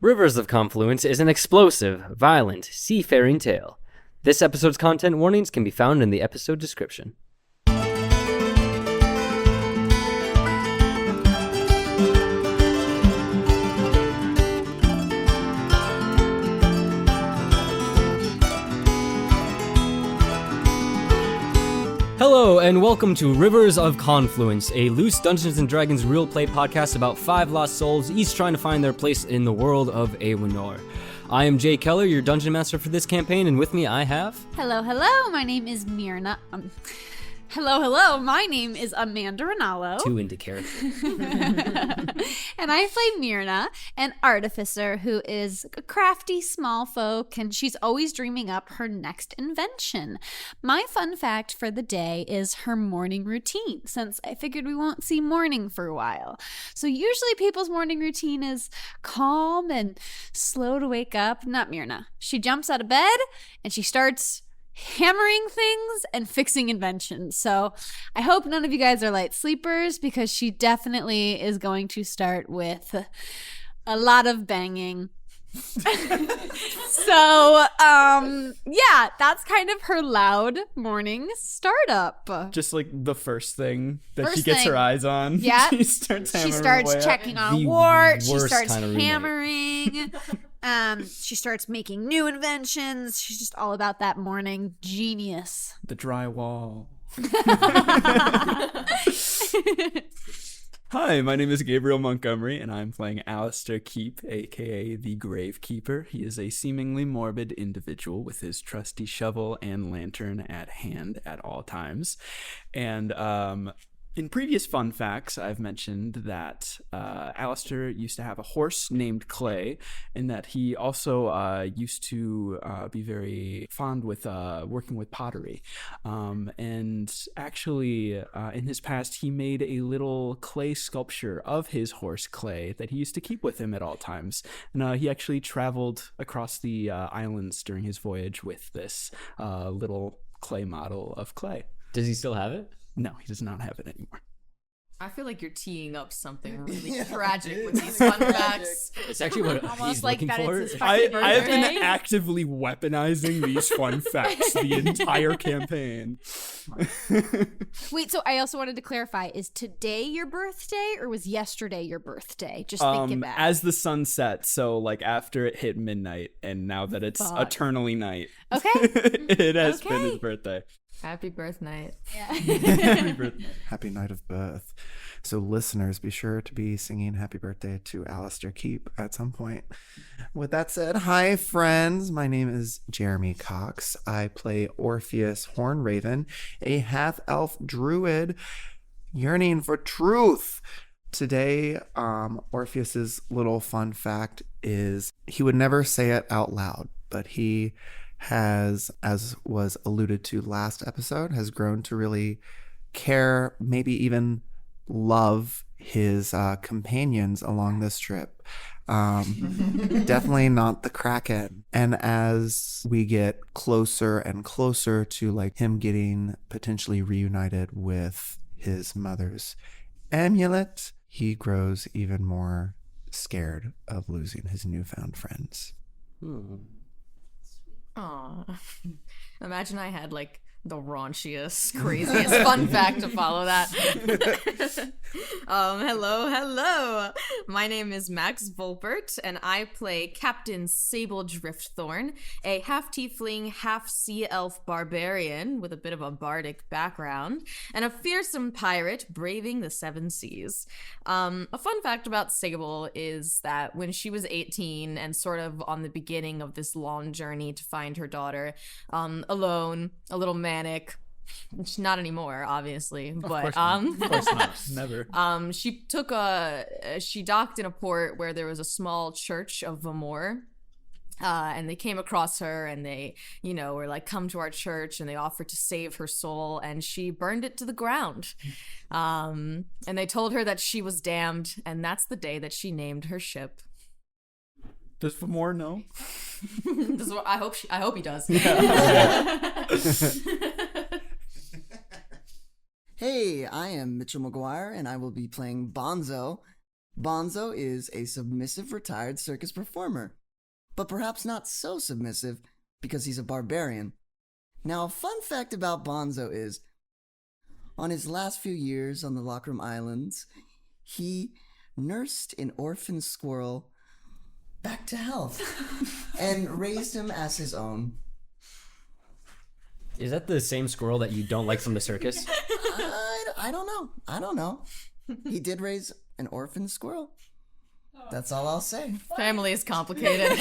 Rivers of Confluence is an explosive, violent, seafaring tale. This episode's content warnings can be found in the episode description. Hello, and welcome to Rivers of Confluence, a loose Dungeons & Dragons real play podcast about 5 lost souls, each trying to find their place in the world of Awenor. I am Jay Keller, your Dungeon Master for this campaign, and with me I have... Hello, my name is Myrna. Hello, my name is Amanda Ranallo. Too into character. And I play Myrna, an artificer who is a crafty small folk, and she's always dreaming up her next invention. My fun fact for the day is her morning routine, since I figured we won't see morning for a while. So usually people's morning routine is calm and slow to wake up. Not Myrna. She jumps out of bed and she starts hammering things and fixing inventions. So I hope none of you guys are light sleepers, because she definitely is going to start with a lot of banging. So yeah, that's kind of her loud morning startup. Just like the first thing that she gets her eyes on. Yeah. She starts checking on The wart. She worst starts kind of hammering. She starts making new inventions. She's just all about that morning genius. The drywall. Hi, my name is Gabriel Montgomery, and I'm playing Alistair Keep, aka the Gravekeeper. He is a seemingly morbid individual with his trusty shovel and lantern at hand at all times. And in previous fun facts, I've mentioned that Alistair used to have a horse named Clay, and that he also used to be very fond with working with pottery. And actually, in his past, he made a little clay sculpture of his horse Clay that he used to keep with him at all times. And he actually traveled across the islands during his voyage with this little clay model of Clay. Does he still have it? No, he does not have it anymore. I feel like you're teeing up something really tragic with these fun facts. It's actually what he's like looking that for. it's his I have been birthday? actively weaponizing these fun facts the entire campaign. Wait, so I also wanted to clarify, is today your birthday or was yesterday your birthday? Just thinking back. As the sun sets, so like after it hit midnight, and now that it's eternally night. Okay. It has been his birthday. Happy birth night. Yeah. Happy birthday. Happy night of birth. So listeners, be sure to be singing happy birthday to Alistair Keep at some point. With that said, hi friends. My name is Jeremy Cox. I play Orpheus Hornraven, a half-elf druid yearning for truth. Today, Orpheus's little fun fact is he would never say it out loud, but he has, as was alluded to last episode, has grown to really care, maybe even love his companions along this trip. Definitely not the Kraken. And as we get closer and closer to like him getting potentially reunited with his mother's amulet, he grows even more scared of losing his newfound friends. Aw. Imagine I had like the raunchiest, craziest fun fact to follow that. Hello. My name is Max Volpert, and I play Captain Sable Driftthorn, a half-tiefling, half-sea elf barbarian with a bit of a bardic background, and a fearsome pirate braving the seven seas. A fun fact about Sable is that when she was 18 and sort of on the beginning of this long journey to find her daughter, alone, a little manic, not anymore, obviously, but Of course not. Never. she docked in a port where there was a small church of Vamor. And they came across her and they, were like, come to our church, and they offered to save her soul, and she burned it to the ground. And they told her that she was damned, and that's the day that she named her ship. Does Vamor know? I hope he does. Yeah. Hey, I am Mitchell Maguire, and I will be playing Bonzo, Bonzo is a submissive retired circus performer, but perhaps not so submissive because he's a barbarian. Now, a fun fact about Bonzo is, on his last few years on the Lockroom Islands, he nursed an orphan squirrel back to health and raised him as his own. Is that the same squirrel that you don't like from the circus? I don't know. He did raise an orphan squirrel. That's all I'll say. Family is complicated.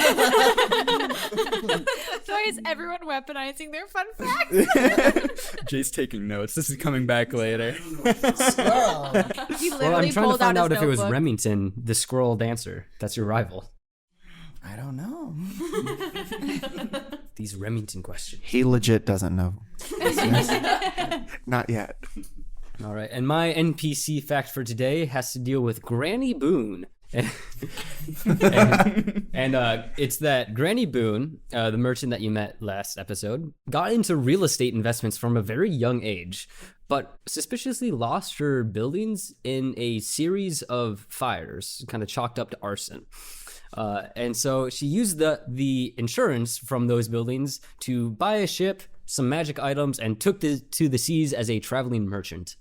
Why is everyone weaponizing their fun facts? Jay's taking notes. This is coming back later. Squirrel. He literally Well, I'm trying to pulled find out out his if it was notebook. Remington, the squirrel dancer. That's your rival. I don't know. These Remington questions. He legit doesn't know. Not yet. All right, and my NPC fact for today has to deal with Granny Boone. and it's that Granny Boone, the merchant that you met last episode, got into real estate investments from a very young age, but suspiciously lost her buildings in a series of fires, kind of chalked up to arson. And so she used the insurance from those buildings to buy a ship, some magic items, and took to the seas as a traveling merchant.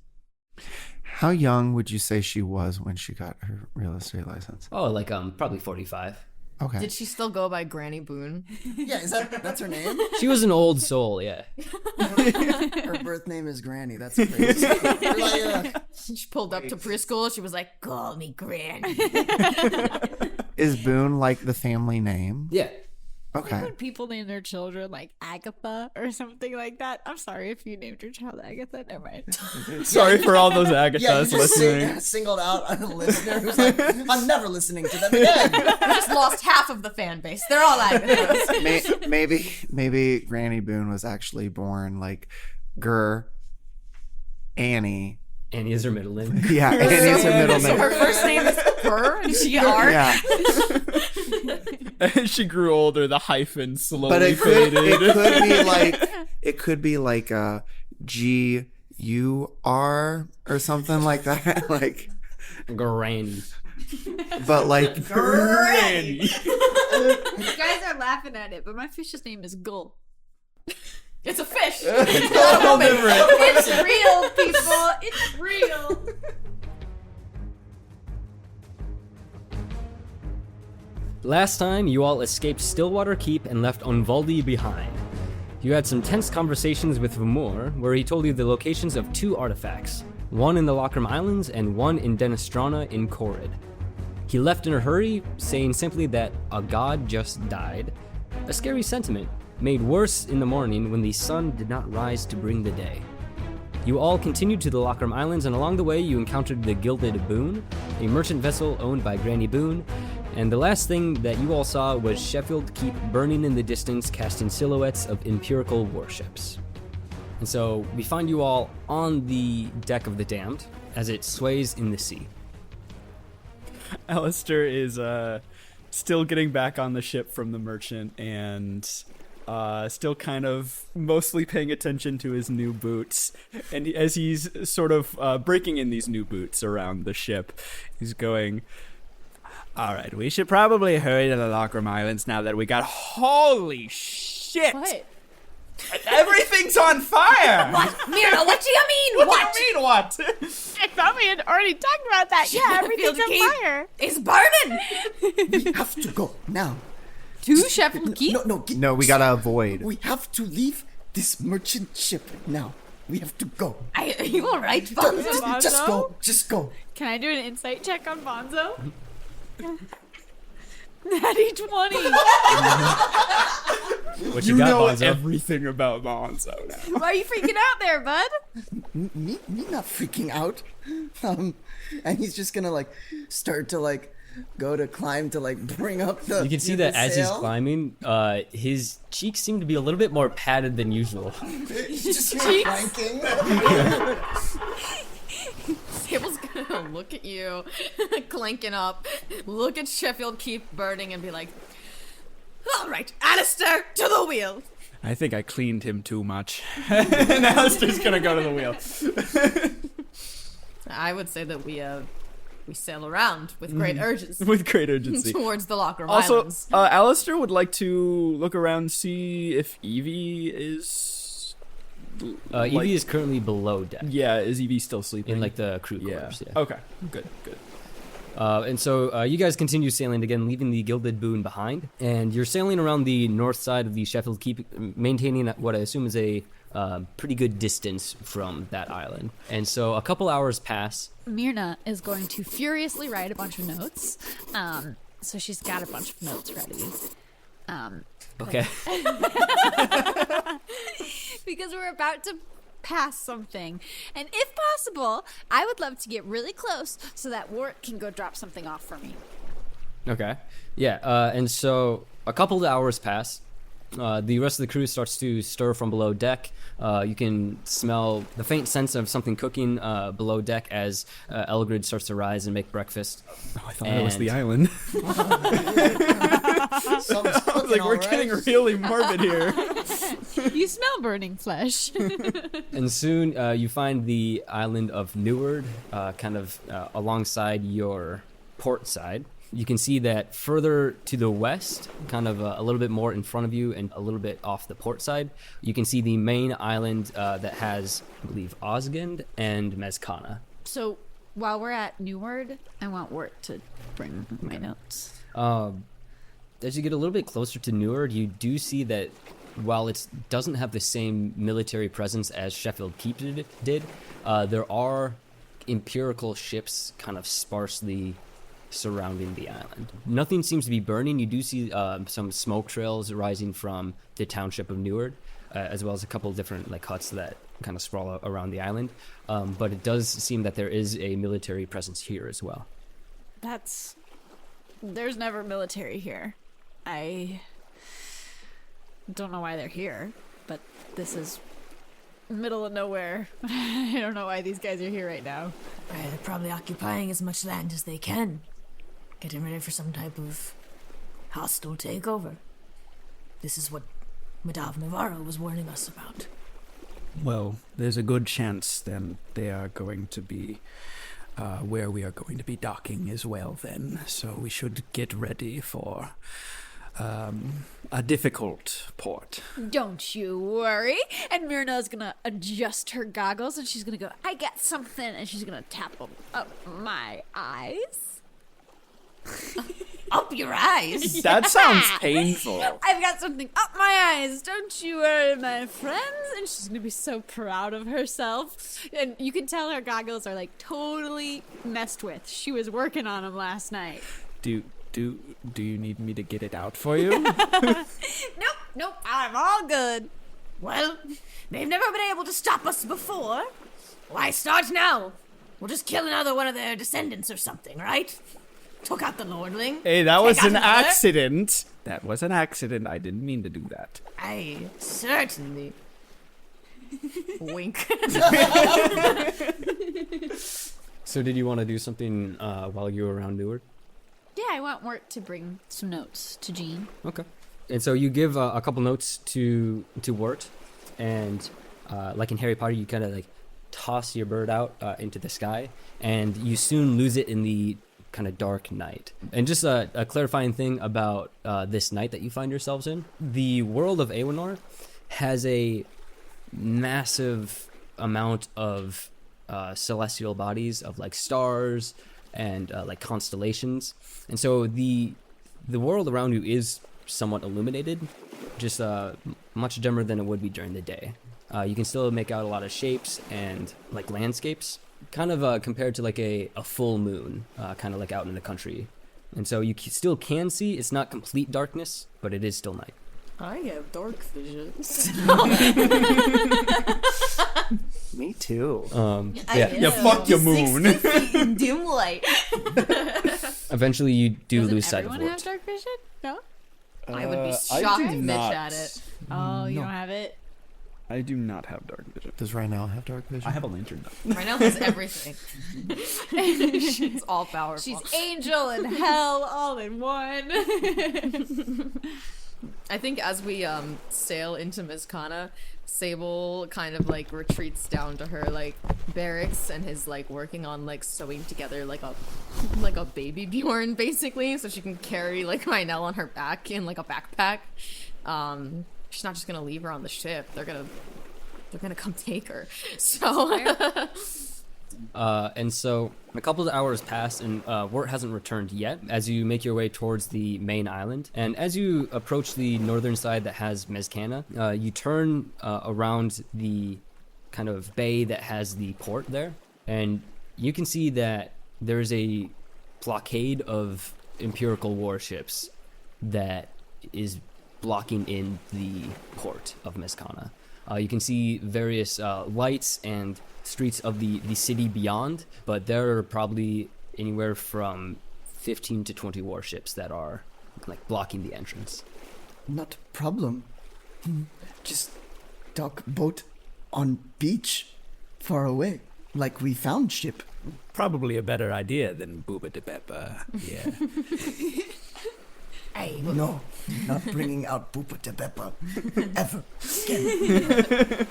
How young would you say she was when she got her real estate license? Oh, like probably 45. Okay. Did she still go by Granny Boone? Yeah, that's her name? She was an old soul, yeah. Her birth name is Granny. That's crazy. You're like, She pulled up to preschool. She was like, "Call me Granny." Is Boone like the family name? Yeah. Okay. When people name their children like Agatha or something like that. I'm sorry if you named your child Agatha. Never mind. Sorry for all those yeah, you Agathas just listening. singled out a listener who's like, I'm never listening to them again. We just lost half of the fan base. They're all Agathas. Maybe Granny Boone was actually born like Annie. Annie is her middle name. Yeah, Annie's her middle So her name. first name is Her and she R. Yeah, As she grew older, the hyphen slowly but it faded. could be like GUR or something like that. Like, Granny. but like Granny. You guys are laughing at it, but my fish's name is Gull. It's a fish. It's real, people. It's real. Last time, you all escaped Stillwater Keep and left Onvaldi behind. You had some tense conversations with Vumor, where he told you the locations of 2 artifacts, one in the Lockroom Islands and one in Denistrana in Corrid. He left in a hurry, saying simply that a god just died, a scary sentiment, made worse in the morning when the sun did not rise to bring the day. You all continued to the Lockroom Islands, and along the way you encountered the Gilded Boone, a merchant vessel owned by Granny Boone, and the last thing that you all saw was Sheffield Keep burning in the distance, casting silhouettes of empirical warships. And so we find you all on the deck of the Damned as it sways in the sea. Alistair is still getting back on the ship from the merchant and still kind of mostly paying attention to his new boots. And as he's sort of breaking in these new boots around the ship, he's going, "All right, we should probably hurry to the Lockroom Islands now that we got... Holy shit! What? Everything's on fire! What? Myrna, what do you mean? What do you mean, what? I thought we had already talked about that. Yeah, everything's Sheffield on Keep fire. is burning. We have to go now. To Sheffield Keep? no, we gotta avoid. We have to leave this merchant ship now. We have to go. Are you all right, Bonzo? Just go. Just go. Can I do an insight check on Bonzo? Natty 20. What You got, know Bonzo? everything about Bonzo now. Why are you freaking out there, bud? Me not freaking out. And he's just gonna like start to like go to climb to like bring up the. You can see the that as he's sail. climbing, his cheeks seem to be a little bit more padded than usual. He's just clanking. Sable's gonna look at you, clanking up, look at Sheffield Keep burning, and be like, "All right, Alistair, to the wheel." I think I cleaned him too much. And Alistair's gonna go to the wheel. I would say that we we sail around with great urgency With great urgency. towards the Locker Also, Islands. Alistair would like to look around, see if Evie is... Evie is currently below deck. Yeah, is Evie still sleeping? In like the crew Yeah. quarters. Yeah. Okay, good. And so you guys continue sailing again, leaving the Gilded Boon behind, and you're sailing around the north side of the Sheffield Keep, maintaining what I assume is a pretty good distance from that island. And so a couple hours pass. Myrna is going to furiously write a bunch of notes. So she's got a bunch of notes ready. Okay. Because we're about to pass something. And if possible, I would love to get really close so that Wart can go drop something off for me. Okay. Yeah. And so a couple of hours pass. The rest of the crew starts to stir from below deck. You can smell the faint sense of something cooking below deck as Elgrid starts to rise and make breakfast. Oh, I thought it was the And- island. Something's I was cooking, like, we're all right. getting really morbid here. You smell burning flesh. And soon you find the island of Neward, kind of alongside your port side. You can see that further to the west, kind of a little bit more in front of you and a little bit off the port side, you can see the main island that has, I believe, Osgund and Maskana. So while we're at Neward, I want Wart to bring my notes. As you get a little bit closer to Neward, you do see that while it doesn't have the same military presence as Sheffield Keep did, there are empirical ships kind of sparsely surrounding the island. Nothing seems to be burning. You do see some smoke trails rising from the township of Neward, as well as a couple of different huts that kind of sprawl around the island. But it does seem that there is a military presence here as well. There's never military here. I don't know why they're here, but this is middle of nowhere. I don't know why these guys are here right now. They're probably occupying as much land as they can. Getting ready for some type of hostile takeover. This is what Madame Navarro was warning us about. Well, there's a good chance then they are going to be where we are going to be docking as well then. So we should get ready for a difficult port. Don't you worry. And Myrna's gonna adjust her goggles and she's gonna go, I got something, and she's gonna tap them up my eyes. Up your eyes! That sounds painful. I've got something up my eyes. Don't you worry, my friends. And she's gonna be so proud of herself. And you can tell her goggles are totally messed with. She was working on them last night. Do you need me to get it out for you? Nope, I'm all good. Well, they've never been able to stop us before. Why start now? We'll just kill another one of their descendants or something, right? Took out the lordling. Hey, that was Take out an another. accident. That was an accident. I didn't mean to do that. I certainly... Wink. So did you want to do something while you were around Neward? Yeah, I want Wart to bring some notes to Jean. Okay. And so you give a couple notes to Wart, and like in Harry Potter, you kind of toss your bird out into the sky, and you soon lose it in the kind of dark night. And just a clarifying thing about this night that you find yourselves in, the world of Awenor has a massive amount of celestial bodies of stars and constellations, and so the world around you is somewhat illuminated, just much dimmer than it would be during the day. You can still make out a lot of shapes and landscapes, kind of compared to a full moon, kind of out in the country. And so you still can see. It's not complete darkness, but it is still night. I have dark visions. Me too. Yeah, fuck your moon. In dim light. Eventually, you do Doesn't lose sight of everyone have Wart. dark vision? No? I would be I shocked do if Mitch not. had it. Oh, you don't have it? I do not have dark vision. Does Ranallo have dark vision? I have a lantern though. Right now has everything. She's all powerful. She's angel and hell all in one. I think as we sail into Maskana, Sable kind of like retreats down to her like barracks and is like working on like sewing together like a baby Bjorn basically, so she can carry like Ranallo on her back in like a backpack. She's not just gonna leave her on the ship. They're gonna come take her. So And so a couple of hours pass, and Wort hasn't returned yet as you make your way towards the main island. And as you approach the northern side that has Maskana, you turn around the kind of bay that has the port there, and you can see that there's a blockade of Empirical warships that is blocking in the port of Maskana. You can see various lights and streets of the city beyond, but there are probably anywhere from 15 to 20 warships that are like blocking the entrance. Not a problem. Just dock boat on beach far away, like we found ship. Probably a better idea than Booba de Beppa. Yeah. Hey, no, not bringing out Boopa de Beppa ever again.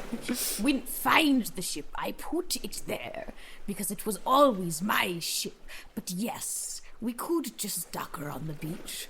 We didn't find the ship. I put it there because it was always my ship. But yes, we could just dock her on the beach.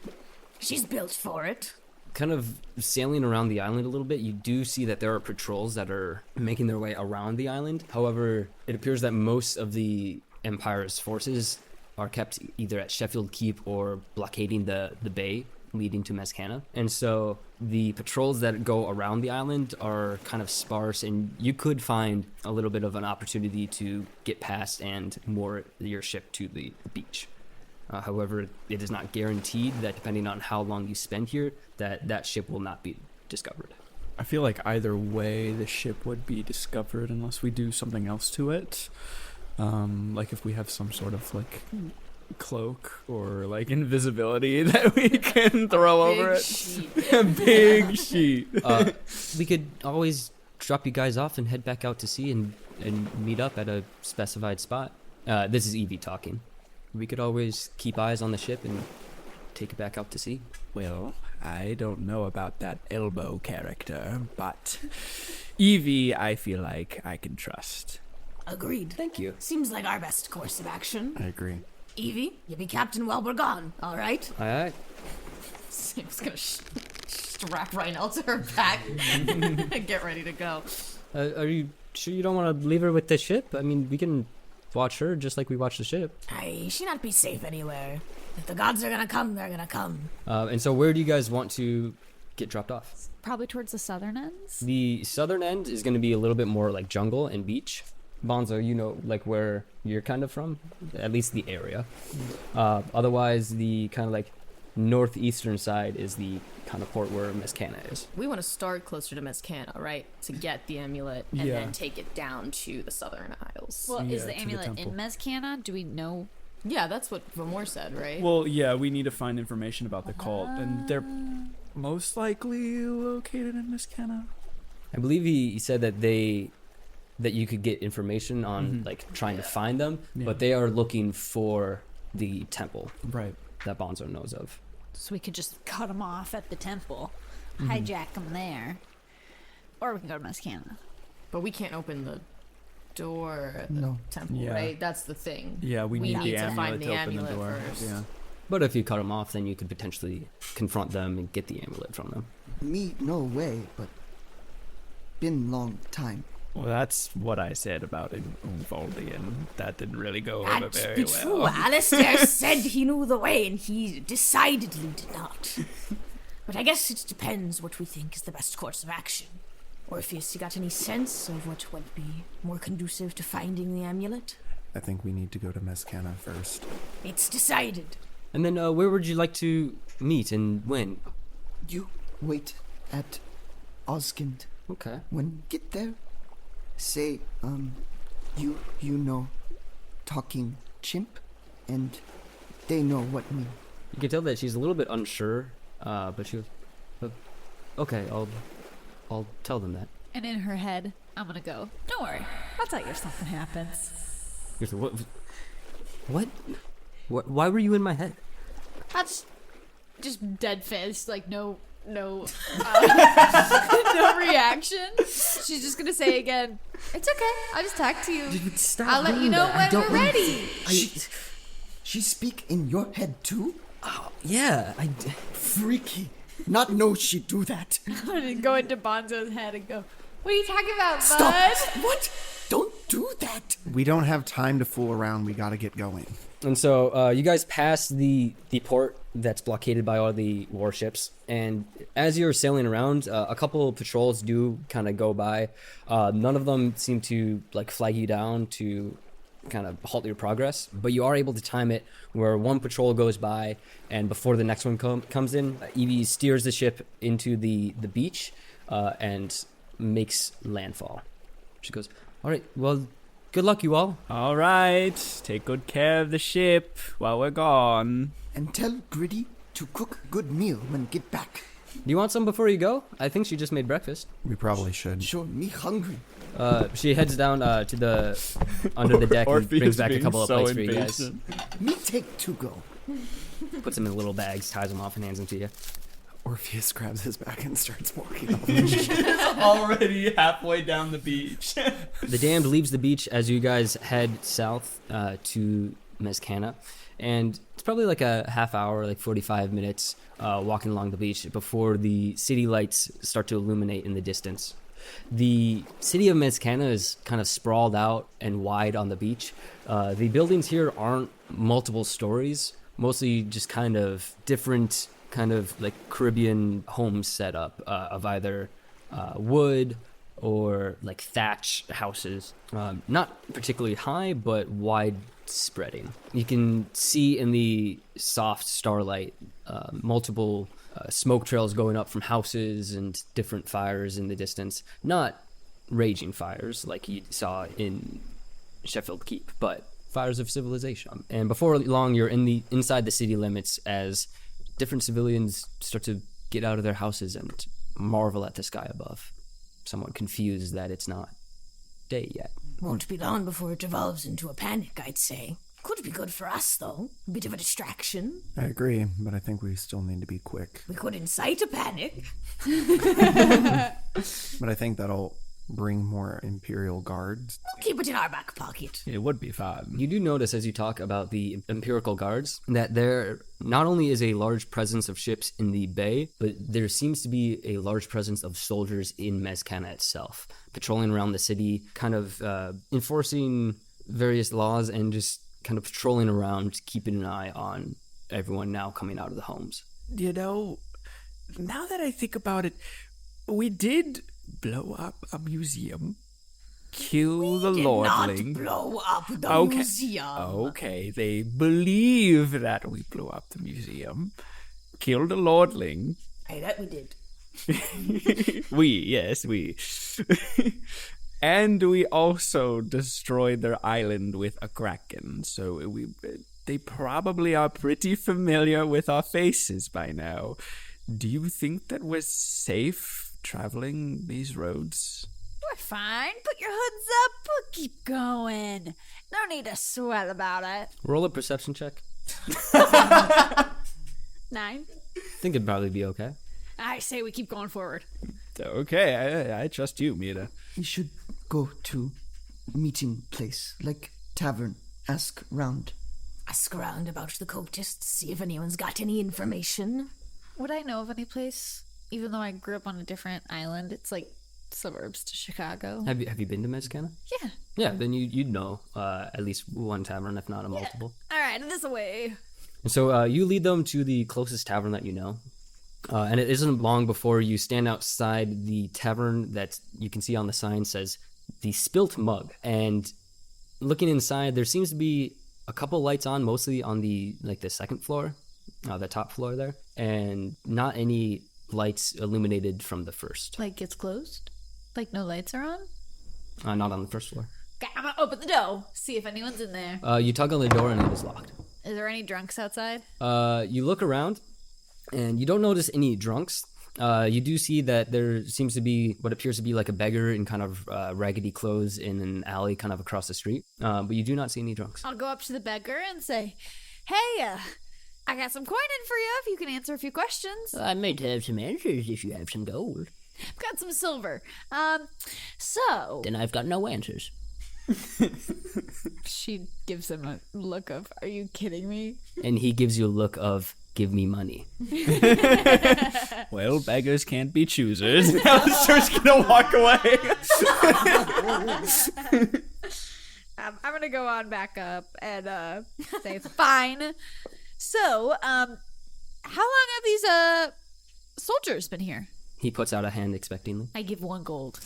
She's built for it. Kind of sailing around the island a little bit, you do see that there are patrols that are making their way around the island. However, it appears that most of the Empire's forces are kept either at Sheffield Keep or blockading the bay leading to Maskana. And so the patrols that go around the island are kind of sparse, and you could find a little bit of an opportunity to get past and moor your ship to the beach. However, it is not guaranteed that depending on how long you spend here, that ship will not be discovered. I feel like either way the ship would be discovered unless we do something else to it. Like if we have some sort of like cloak or like invisibility that we can throw over it. A big sheet. We could always drop you guys off and head back out to sea and meet up at a specified spot. This is Evie talking. We could always keep eyes on the ship and take it back out to sea. Well, I don't know about that elbow character, but Evie I feel like I can trust. Agreed. Thank you. Seems like our best course of action. I agree. Evie, you be captain while we're gone, all right? Alright. Sable's gonna strap Ranallo to her back and get ready to go. Are you sure you don't want to leave her with the ship? I mean, we can watch her just like we watch the ship. Aye, she not be safe anywhere. If the gods are gonna come, they're gonna come. And so where do you guys want to get dropped off? Probably towards the southern ends. The southern end is going to be a little bit more like jungle and beach. Bonzo, you know, like where you're kind of from, at least the area. Otherwise, the kind of like northeastern side is the kind of port where Maskana is. We want to start closer to Maskana, right? To get the amulet and then take it down to the southern isles. Well, Yeah, is the to the amulet in temple. Maskana? Do we know? Yeah, that's what Vamor said, right? Well, yeah, we need to find information about the cult, and they're most likely located in Maskana. I believe he said that that you could get information on like trying to find them, but they are looking for the temple Right. that Bonzo knows of. So we could just cut them off at the temple, hijack them there, or we can go to Maskana. But we can't open the door at the No. temple, Yeah. right? That's the thing. Yeah, we need the to amulet find the to open amulet the door. first. Yeah. But if you cut them off, then you could potentially confront them and get the amulet from them. Me, no way, but been long time. Well, that's what I said about Uvaldi, and that didn't really go over That's very true. well. Alistair said he knew the way, and he decidedly did not. But I guess it depends what we think is the best course of action. Orpheus, you got any sense of what would be more conducive to finding the amulet? I think we need to go to Maskana first. It's decided. And then where would you like to meet and when? You wait at Oskind. Okay. When get there, say, you know, talking chimp, and they know what mean. You can tell that she's a little bit unsure, but she was, okay, I'll tell them that. And in her head, I'm gonna go. Don't worry, I'll tell you if something happens. You're like, what? Why were you in my head? That's just dead face, like no no no reaction. She's just gonna say again, "It's okay. I'll just talk to you. Stop I'll let you doing know that. when we're ready." She speak in your head too? Yeah, Freaky. Not know she do that. I'm gonna go into Bonzo's head and go, "What are you talking about, bud?" Stop. What? Don't do that. We don't have time to fool around. We gotta get going. And so you guys pass the port that's blockaded by all the warships, and as you're sailing around, a couple of patrols do kind of go by. None of them seem to like flag you down to kind of halt your progress, but you are able to time it where one patrol goes by, and before the next one comes in, Evie steers the ship into the beach and makes landfall. She goes, "All right, well, good luck, you all." All right, take good care of the ship while we're gone. And tell Gritty to cook a good meal when get back. Do you want some before you go? I think she just made breakfast. We probably should. Sure, me hungry. She heads down to the under the deck and Orpheus brings back a being couple of so plates for you guys. impatient. Me take to go. Puts them in little bags, ties them off, and hands them to you. Orpheus grabs his back and starts walking off the ship. Already halfway down the beach. The Damned leaves the beach as you guys head south to Maskana, and it's probably like a half hour, like 45 minutes walking along the beach before the city lights start to illuminate in the distance. The city of Maskana is kind of sprawled out and wide on the beach. The buildings here aren't multiple stories, mostly just kind of different kind of like Caribbean homes set up of either wood or like thatch houses. Not particularly high, but wide spreading. You can see in the soft starlight multiple smoke trails going up from houses and different fires in the distance. Not raging fires like you saw in Sheffield Keep, but fires of civilization. And before long, you're inside the city limits as different civilians start to get out of their houses and marvel at the sky above, somewhat confused that it's not day yet. Won't be long before it devolves into a panic, I'd say. Could be good for us, though. A bit of a distraction. I agree, but I think we still need to be quick. We could incite a panic. But I think that'll bring more Imperial guards. We'll keep it in our back pocket. It would be fun. You do notice as you talk about the Imperial Guards that there not only is a large presence of ships in the bay, but there seems to be a large presence of soldiers in Maskana itself, patrolling around the city, kind of enforcing various laws and just kind of patrolling around, keeping an eye on everyone now coming out of the homes. You know, now that I think about it, we did blow up a museum, kill the lordling. Not blow up the museum. Okay, they believe that we blew up the museum, killed a lordling. Hey, that we did. we. And we also destroyed their island with a kraken, so they probably are pretty familiar with our faces by now. Do you think that we're safe traveling these roads? We're fine. Put your hoods up. We'll keep going. No need to sweat about it. Roll a perception check. 9. Think it'd probably be okay. I say we keep going forward. Okay, I trust you, Myrna. We should go to meeting place, like tavern. Ask round. Ask around about the cultists, see if anyone's got any information. Would I know of any place, even though I grew up on a different island? It's like suburbs to Chicago. Have you been to Maskana? Yeah. Yeah, then you'd know at least one tavern, if not a multiple. All right, this way. And so you lead them to the closest tavern that you know. And it isn't long before you stand outside the tavern that you can see on the sign says the Spilt Mug. And looking inside, there seems to be a couple lights on, mostly on the second floor, the top floor there, and not any lights illuminated from the first. Like it's closed? Like no lights are on? Not on the first floor. Okay, I'm gonna open the door, see if anyone's in there. You tug on the door and it is locked. Is there any drunks outside? You look around and you don't notice any drunks. You do see that there seems to be what appears to be like a beggar in kind of raggedy clothes in an alley kind of across the street. But you do not see any drunks. I'll go up to the beggar and say, "Hey, I got some coin in for you if you can answer a few questions. I might have some answers if you have some gold. I've got some silver. So Then I've got no answers. she gives him a look of, "Are you kidding me?" And he gives you a look of, "Give me money." Well, beggars can't be choosers. Alistair's gonna walk away. I'm gonna go on back up and say, "Fine." So, how long have these soldiers been here? He puts out a hand expectingly. I give 1 gold,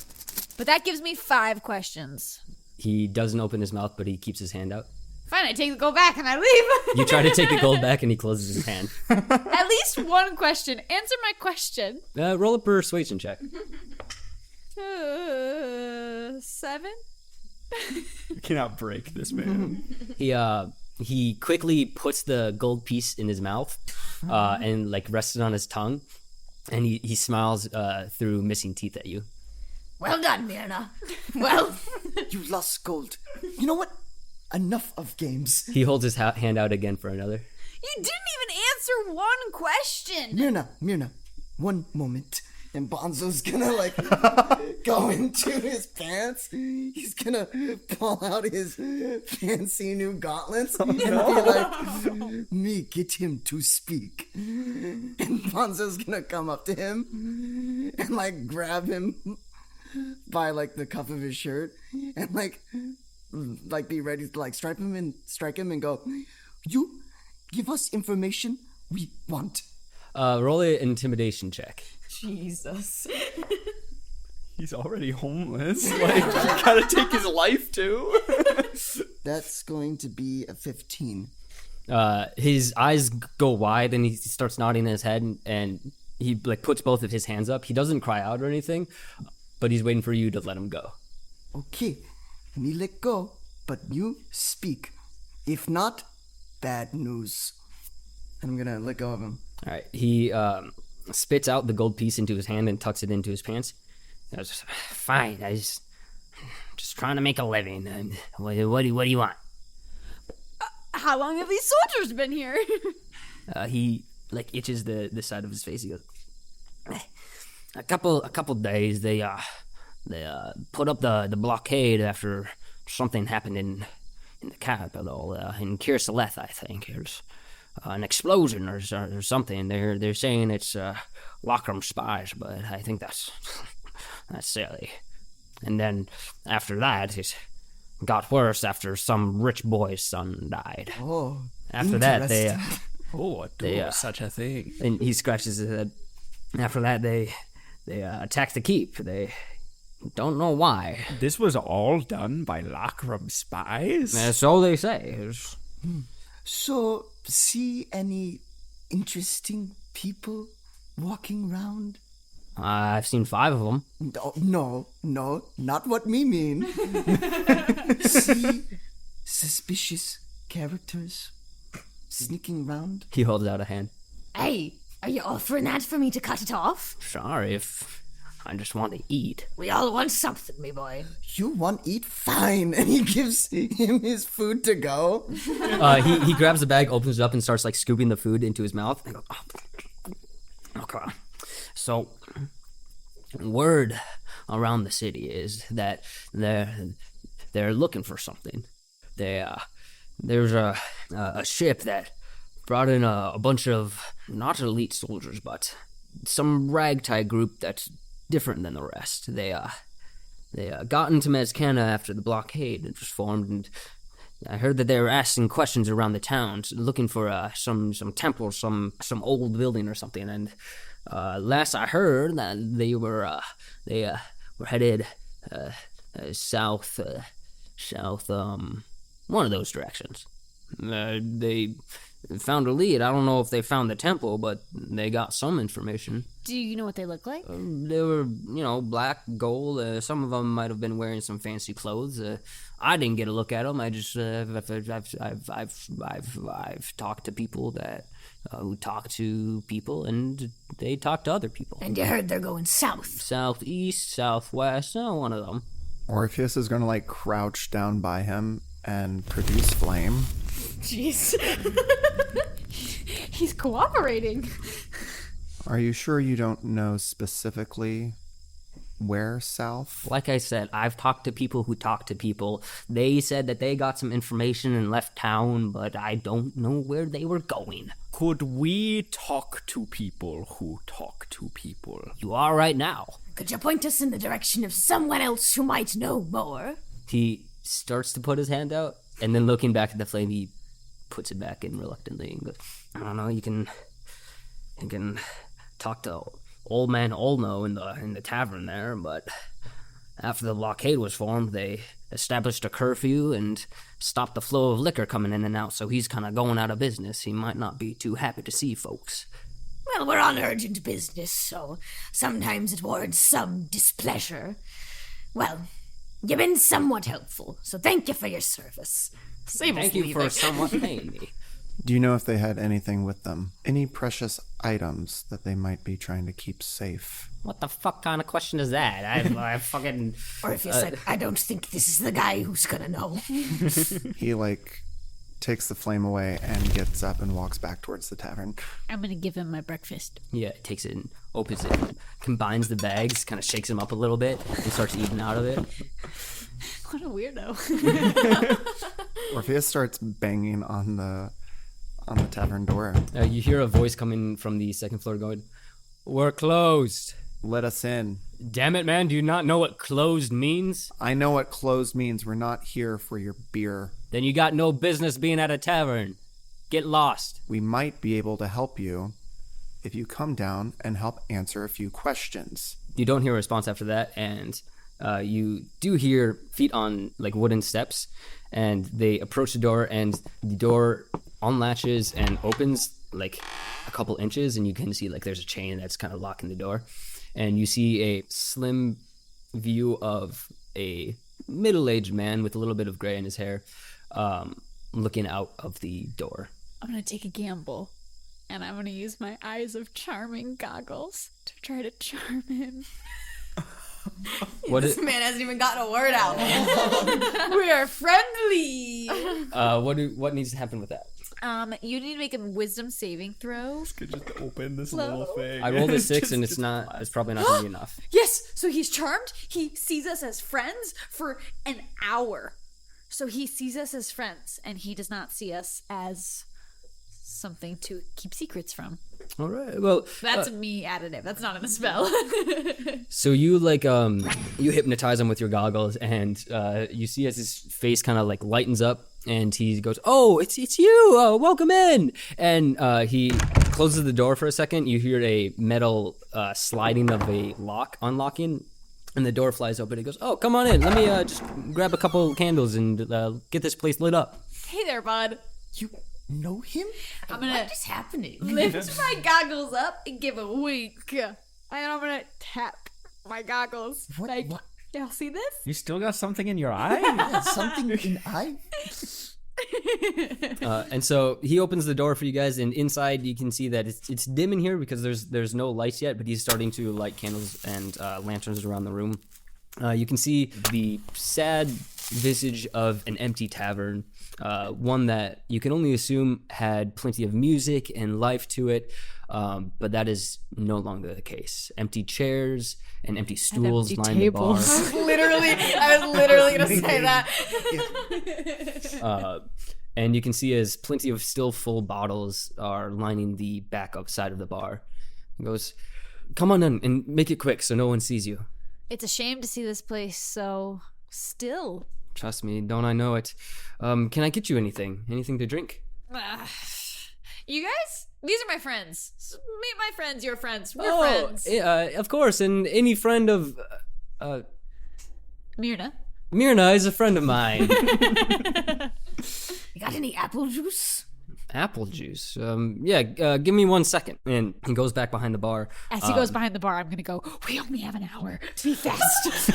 but that gives me 5 questions. He doesn't open his mouth, but he keeps his hand out. Fine, I take the gold back and I leave. You try to take the gold back, and he closes his hand. At least 1 question. Answer my question. Roll a persuasion check. 7. You cannot break this man. He quickly puts the gold piece in his mouth, and like rests it on his tongue, and he smiles through missing teeth at you. Well done, Myrna. Well, You lost gold. You know what? Enough of games. He holds his hand out again for another. You didn't even answer 1 question. Myrna, 1 moment. And Bonzo's gonna go into his pants. He's gonna pull out his fancy new gauntlets and be like, "Me, get him to speak." And Bonzo's gonna come up to him and grab him by the cuff of his shirt and be ready to strike him and go, "You give us information we want." Roll an intimidation check. Jesus. He's already homeless. You gotta take his life too. That's going to be a 15. His eyes go wide, and he starts nodding his head, and he puts both of his hands up. He doesn't cry out or anything, but he's waiting for you to let him go. Okay, me let go, but you speak. If not, bad news. And I'm gonna let go of him. All right. He spits out the gold piece into his hand and tucks it into his pants. He goes, "Fine, I just trying to make a living. What do you want?" How long have these soldiers been here? He itches the side of his face. He goes, A couple days. They put up the blockade after something happened in the capital in Kirsaleth, I think. There's an explosion or something. They're saying it's Lockram spies, but I think that's silly. And then after that, it got worse after some rich boy's son died. Oh, After that, they Such a thing. and he scratches his head. After that, they attacked the keep. They don't know why. This was all done by Lockram spies? That's all they say. so see any interesting people walking around? I've seen 5 of them. No, not what me mean. See suspicious characters sneaking around? He holds out a hand. hey, are you offering that for me to cut it off? Sorry if I just want to eat. We all want something, me boy. You want eat? Fine. And he gives him his food to go. He grabs the bag, opens it up, and starts scooping the food into his mouth. And goes, okay. So, word around the city is that they're looking for something. There's a ship that brought in a bunch of not elite soldiers, but some ragtag group that's different than the rest. They got into Maskana after the blockade was formed, and I heard that they were asking questions around the town, looking for some temple, some old building or something. And last I heard, that they were headed south, one of those directions. They found a lead. I don't know if they found the temple, but they got some information. Do you know what they look like? They were, black, gold. Some of them might have been wearing some fancy clothes. I didn't get a look at them. I just, I've talked to people that who talk to people, and they talk to other people. And you heard they're going south. Southeast, southwest, one of them. Orpheus is going to crouch down by him and produce flame. Jeez. He's cooperating. Are you sure you don't know specifically where south? Like I said, I've talked to people who talk to people. They said that they got some information and left town, but I don't know where they were going. Could we talk to people who talk to people? You are right now. Could you point us in the direction of someone else who might know more? He starts to put his hand out, and then looking back at the flame, he puts it back in reluctantly and goes, I don't know, you can talk to Old Man Olno in the tavern there, but after the blockade was formed, they established a curfew and stopped the flow of liquor coming in and out, so he's kind of going out of business. He might not be too happy to see folks. Well, we're on urgent business, so sometimes it warrants some displeasure. Well, you've been somewhat helpful, so thank you for your service. Thank you for somewhat paying me. Do you know if they had anything with them? Any precious items that they might be trying to keep safe? What the fuck kind of question is that? I fucking... Orpheus, I don't think this is the guy who's gonna know. He, takes the flame away and gets up and walks back towards the tavern. I'm gonna give him my breakfast. Yeah, takes it and opens it, combines the bags, kind of shakes them up a little bit, and starts eating out of it. What a weirdo. Orpheus starts banging on the tavern door. You hear a voice coming from the second floor going, "We're closed." Let us in. Damn it, man, do you not know what closed means? I know what closed means. We're not here for your beer. Then you got no business being at a tavern. Get lost. We might be able to help you if you come down and help answer a few questions. You don't hear a response after that, and you do hear feet on wooden steps, and they approach the door, and the door unlatches and opens a couple inches, and you can see there's a chain that's kind of locking the door, and you see a slim view of a middle-aged man with a little bit of gray in his hair, looking out of the door. I'm gonna take a gamble, and I'm gonna use my eyes of charming goggles to try to charm him. This man hasn't even gotten a word out. We are friendly. What needs to happen with that? You need to make a wisdom saving throw. Could just open this little thing. I rolled a 6, and it's probably not gonna be enough. Yes, so he's charmed. He sees us as friends for an hour. So he sees us as friends, and he does not see us as something to keep secrets from. All right. Well, That's me additive. That's not in the spell. so you you hypnotize him with your goggles, and you see as his face kind of lightens up, and he goes, "Oh, it's you! Welcome in!" And he closes the door for a second. You hear a metal sliding of a lock unlocking, and the door flies open. He goes, "Oh, come on in. Let me just grab a couple candles and get this place lit up." Hey there, bud. You know him? I'm gonna What is happening? lift my goggles up and give a wink. And I'm gonna tap my goggles. What? Y'all see this? You still got something in your eye? Yeah, something in eye? And so he opens the door for you guys, and inside you can see that it's dim in here because there's no lights yet, but he's starting to light candles and lanterns around the room. You can see the sad visage of an empty tavern, one that you can only assume had plenty of music and life to it, but that is no longer the case. Empty chairs and empty stools line the bar. I was literally gonna say that. And you can see as plenty of still full bottles are lining the back up side of the bar. He goes, "Come on in and make it quick so no one sees you." It's a shame to see this place so still. Trust me, don't I know it. Can I get you anything? Anything to drink? You guys? These are my friends. Meet my friends, your friends. We're friends. Of course, and any friend of... Myrna. Myrna is a friend of mine. You got any apple juice? Apple juice. Give me 1 second. And he goes back behind the bar. As he goes behind the bar, I'm gonna go, we only have an hour. Be fast.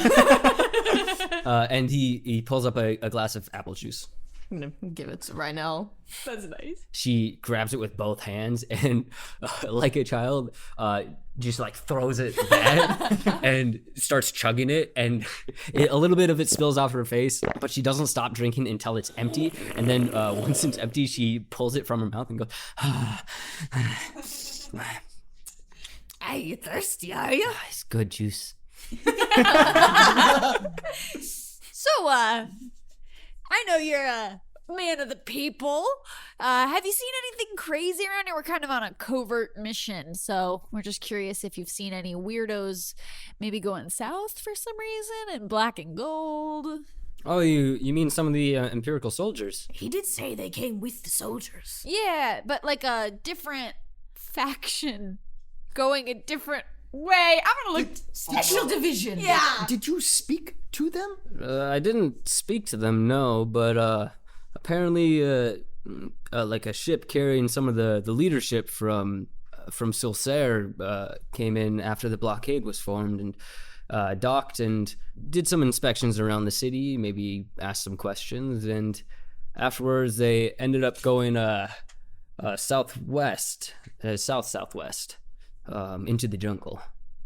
And he pulls up a glass of apple juice. I'm gonna give it to Ranallo. That's nice. She grabs it with both hands and, like a child, just like throws it back and starts chugging it. And a little bit of it spills off her face, but she doesn't stop drinking until it's empty. And then once it's empty, she pulls it from her mouth and goes, Are you thirsty, are you? it's good juice. So, I know you're a man of the people. Have you seen anything crazy around here? We're kind of on a covert mission, so we're just curious if you've seen any weirdos maybe going south for some reason in black and gold. Oh, you mean some of the Imperial soldiers? He did say they came with the soldiers. Yeah, but like a different faction going a different way. I'm gonna look. Special division. Yeah. Did you speak to them? I didn't speak to them, no, but apparently, like a ship carrying some of the leadership from Silsair came in after the blockade was formed and docked and did some inspections around the city, maybe asked some questions, and afterwards they ended up going southwest, southwest, into the jungle.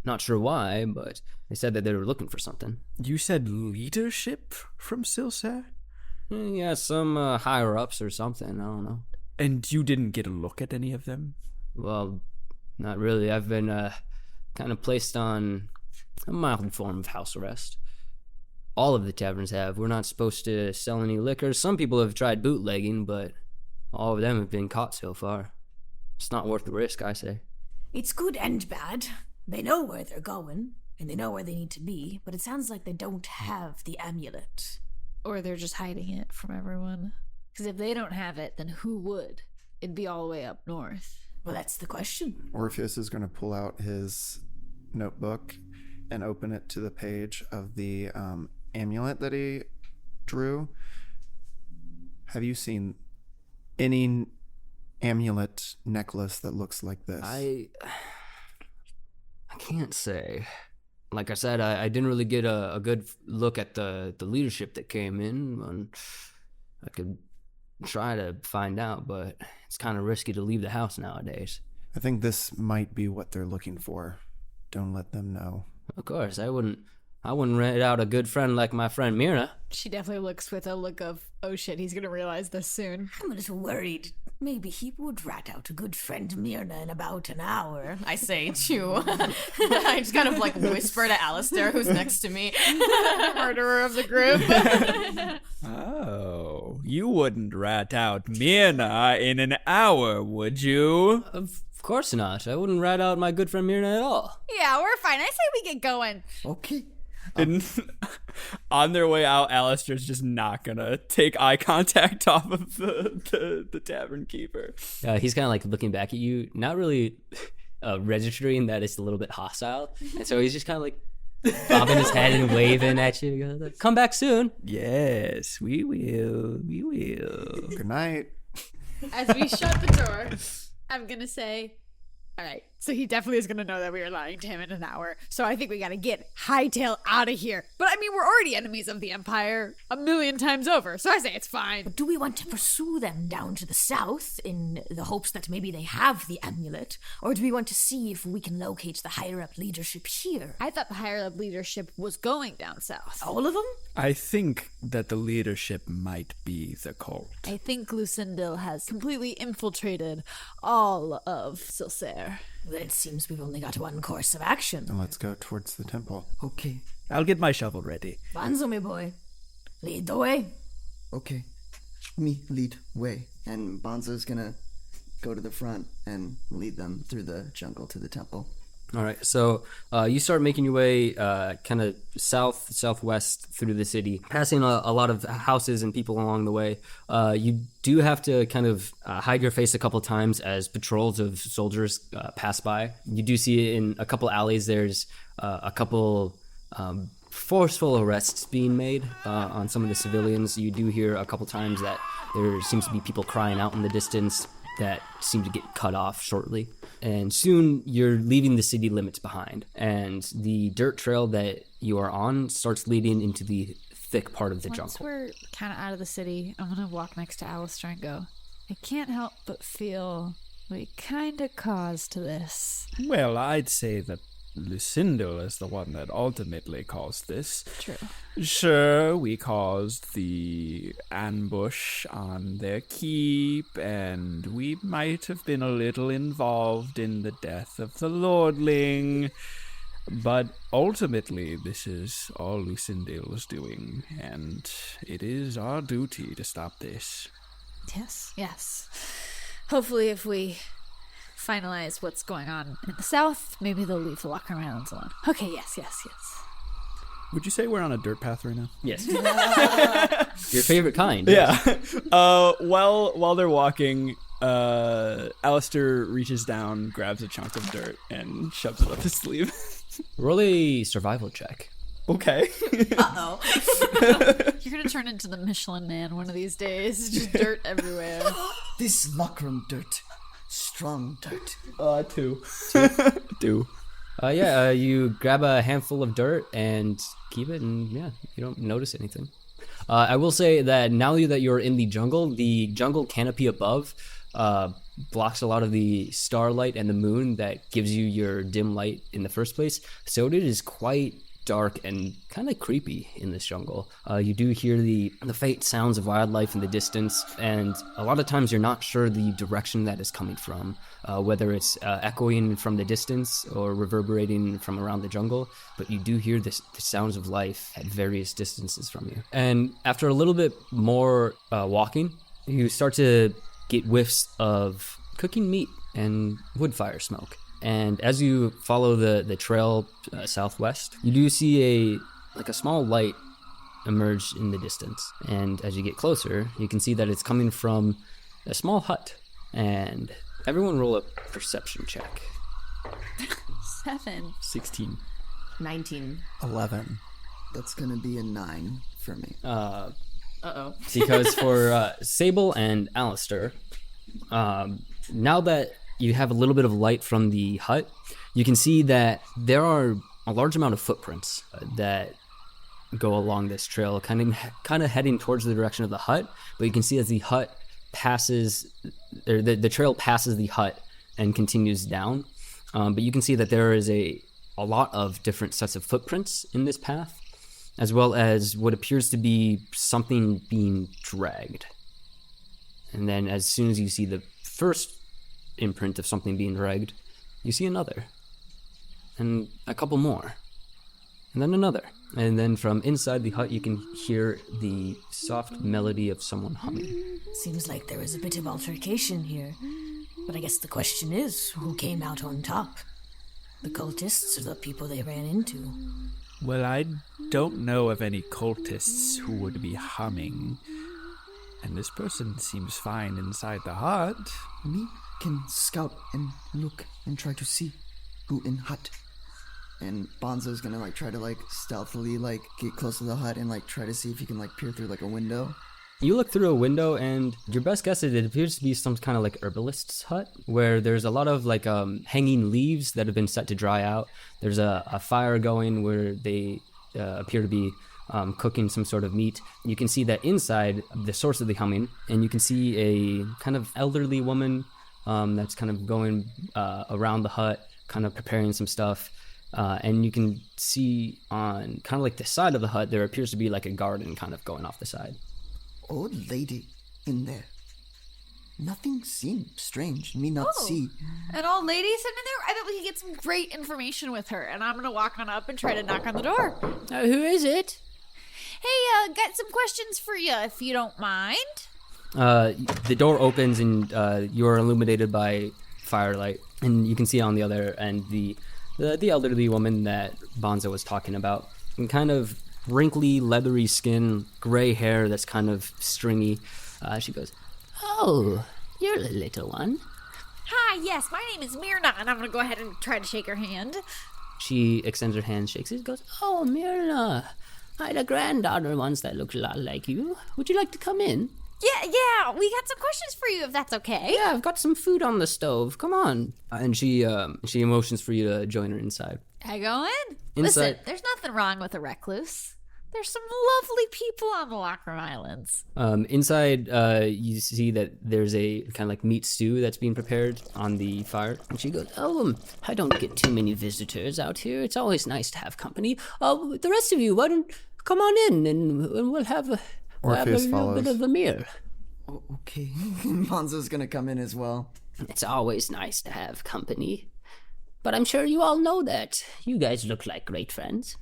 Not sure why, but they said that they were looking for something. You said leadership from Silsair? Yeah, some higher-ups or something, I don't know. And you didn't get a look at any of them? Well, not really. I've been kind of placed on a mild form of house arrest. All of the taverns have. We're not supposed to sell any liquor. Some people have tried bootlegging, but all of them have been caught so far. It's not worth the risk, I say. It's good and bad. They know where they're going, and they know where they need to be, but it sounds like they don't have the amulet. Or they're just hiding it from everyone. Because if they don't have it, then who would? It'd be all the way up north. Well, that's the question. Orpheus is going to pull out his notebook and open it to the page of the amulet that he drew. Have you seen any amulet necklace that looks like this? I can't say. Like I said, I didn't really get a good look at the leadership that came in. And I could try to find out, but it's kind of risky to leave the house nowadays. I think this might be what they're looking for. Don't let them know. Of course, I wouldn't rat out a good friend like my friend Myrna. She definitely looks with a look of, oh shit, he's gonna realize this soon. I'm a little worried. Maybe he would rat out a good friend Myrna in about an hour. I say too. I just kind of like whisper to Alistair, who's next to me. Murderer of the group. Oh, you wouldn't rat out Myrna in an hour, would you? Of course not. I wouldn't rat out my good friend Myrna at all. Yeah, we're fine. I say we get going. Okay. And on their way out, Alistair's just not gonna take eye contact off of the tavern keeper. He's kind of like looking back at you, not really registering that it's a little bit hostile. And so he's just kind of like bobbing his head and waving at you. Like, come back soon. Yes, we will. We will. Good night. As we shut the door, I'm gonna say, all right, so he definitely is going to know that we are lying to him in an hour. So I think we got to get hightail out of here. But I mean, we're already enemies of the Empire 1,000,000 times over. So I say it's fine. But do we want to pursue them down to the south in the hopes that maybe they have the amulet? Or do we want to see if we can locate the higher-up leadership here? I thought the higher up leadership was going down south. All of them? I think that the leadership might be the cult. I think Lucindil has completely infiltrated all of Silsair. Well, it seems we've only got one course of action. And let's go towards the temple. Okay. I'll get my shovel ready. Bonzo, my boy. Lead the way. Okay. Me lead way. And Bonzo's gonna go to the front and lead them through the jungle to the temple. All right, so you start making your way kind of southwest through the city, passing a lot of houses and people along the way. You do have to kind of hide your face a couple times as patrols of soldiers pass by. You do see in a couple alleys there's a couple forceful arrests being made on some of the civilians. You do hear a couple times that there seems to be people crying out in the distance that seem to get cut off shortly. And soon you're leaving the city limits behind, and the dirt trail that you are on starts leading into the thick part of the Once jungle. we're kind of out of the city, I'm going to walk next to Alistair and go, I can't help but feel we kind of caused this. Well, I'd say that Lucinda is the one that ultimately caused this. True. Sure, we caused the ambush on their keep, and we might have been a little involved in the death of the lordling. But ultimately, this is all Lucinda's doing, and it is our duty to stop this. Yes. Hopefully, if we finalize what's going on in the south, maybe they'll leave the Locker Islands alone. Okay, yes. Would you say we're on a dirt path right now? Yes. Your favorite kind. Yeah. While they're walking, Alistair reaches down, grabs a chunk of dirt, and shoves it up his sleeve. Roll a survival check. Okay. Uh-oh. You're going to turn into the Michelin Man one of these days. Just dirt everywhere. This lockroom dirt. Strong dirt. 2. 2. You grab a handful of dirt and keep it, and you don't notice anything. I will say that now that you're in the jungle canopy above blocks a lot of the starlight and the moon that gives you your dim light in the first place. So it is quite dark and kind of creepy in this jungle. You do hear the faint sounds of wildlife in the distance, and a lot of times you're not sure the direction that is coming from, whether it's echoing from the distance or reverberating from around the jungle, but you do hear the sounds of life at various distances from you. And after a little bit more walking, you start to get whiffs of cooking meat and wood fire smoke. And as you follow the trail southwest, you do see a small light emerge in the distance. And as you get closer, you can see that it's coming from a small hut. And everyone roll a perception check. 7. 16. 19. 11. That's gonna be a 9 for me. Uh-oh. Because for Sable and Alistair, now that you have a little bit of light from the hut, you can see that there are a large amount of footprints that go along this trail, kind of heading towards the direction of the hut. But you can see as the hut passes, or the trail passes the hut and continues down. But you can see that there is a lot of different sets of footprints in this path, as well as what appears to be something being dragged. And then as soon as you see the first imprint of something being dragged, you see another, and a couple more, and then another. And then from inside the hut, you can hear the soft melody of someone humming. Seems like there was a bit of altercation here. But I guess the question is, who came out on top? The cultists or the people they ran into? Well, I don't know of any cultists who would be humming. And this person seems fine inside the hut. Me can scout and look and try to see who in hut. And Bonzo's gonna try to stealthily get close to the hut and try to see if he can peer through a window. You look through a window, and your best guess is it appears to be some kind of herbalist's hut, where there's a lot of hanging leaves that have been set to dry out. There's a fire going where they appear to be cooking some sort of meat. You can see that inside the source of the humming, and you can see a kind of elderly woman that's kind of going around the hut, kind of preparing some stuff. And you can see on kind of the side of the hut, there appears to be a garden kind of going off the side. Old lady in there. Nothing seemed strange. Me not see. An old lady sitting there? I bet we could get some great information with her. And I'm going to walk on up and try to knock on the door. Who is it? Hey, got some questions for you, if you don't mind. The door opens, and you're illuminated by firelight. And you can see on the other end the elderly woman that Bonzo was talking about. And kind of wrinkly, leathery skin, gray hair that's kind of stringy. She goes, Oh, you're the little one. Hi, yes, my name is Myrna, and I'm going to go ahead and try to shake her hand. She extends her hand, shakes it, goes, Oh, Myrna. I had a granddaughter once that looked a lot like you. Would you like to come in? Yeah, we got some questions for you, if that's okay. Yeah, I've got some food on the stove. Come on. and she motions for you to join her inside. I go in. Inside. Listen, there's nothing wrong with a recluse. There's some lovely people on the Lockram Islands. Inside, you see that there's a kind of like meat stew that's being prepared on the fire. And she goes, I don't get too many visitors out here. It's always nice to have company. The rest of you, why don't come on in and we'll have a little bit of a meal. Oh, okay. Bonzo's gonna come in as well. It's always nice to have company. But I'm sure you all know that. You guys look like great friends.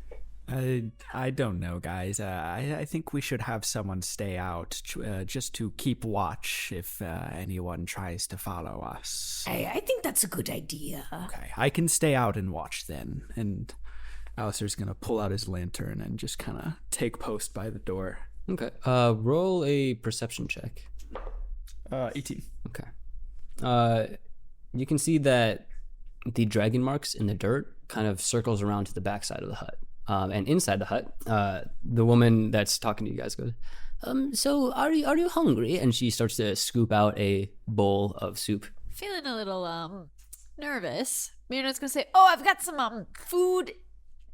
I don't know, guys. I think we should have someone stay out just to keep watch if anyone tries to follow us. I think that's a good idea. Okay, I can stay out and watch then. And Alistair's going to pull out his lantern and just kind of take post by the door. Okay. Roll a perception check. 18. Okay. You can see that the dragon marks in the dirt kind of circles around to the backside of the hut. And inside the hut, the woman that's talking to you guys goes, so are you hungry? and she starts to scoop out a bowl of soup. Feeling a little nervous. Myrna's gonna say, "Oh, I've got some food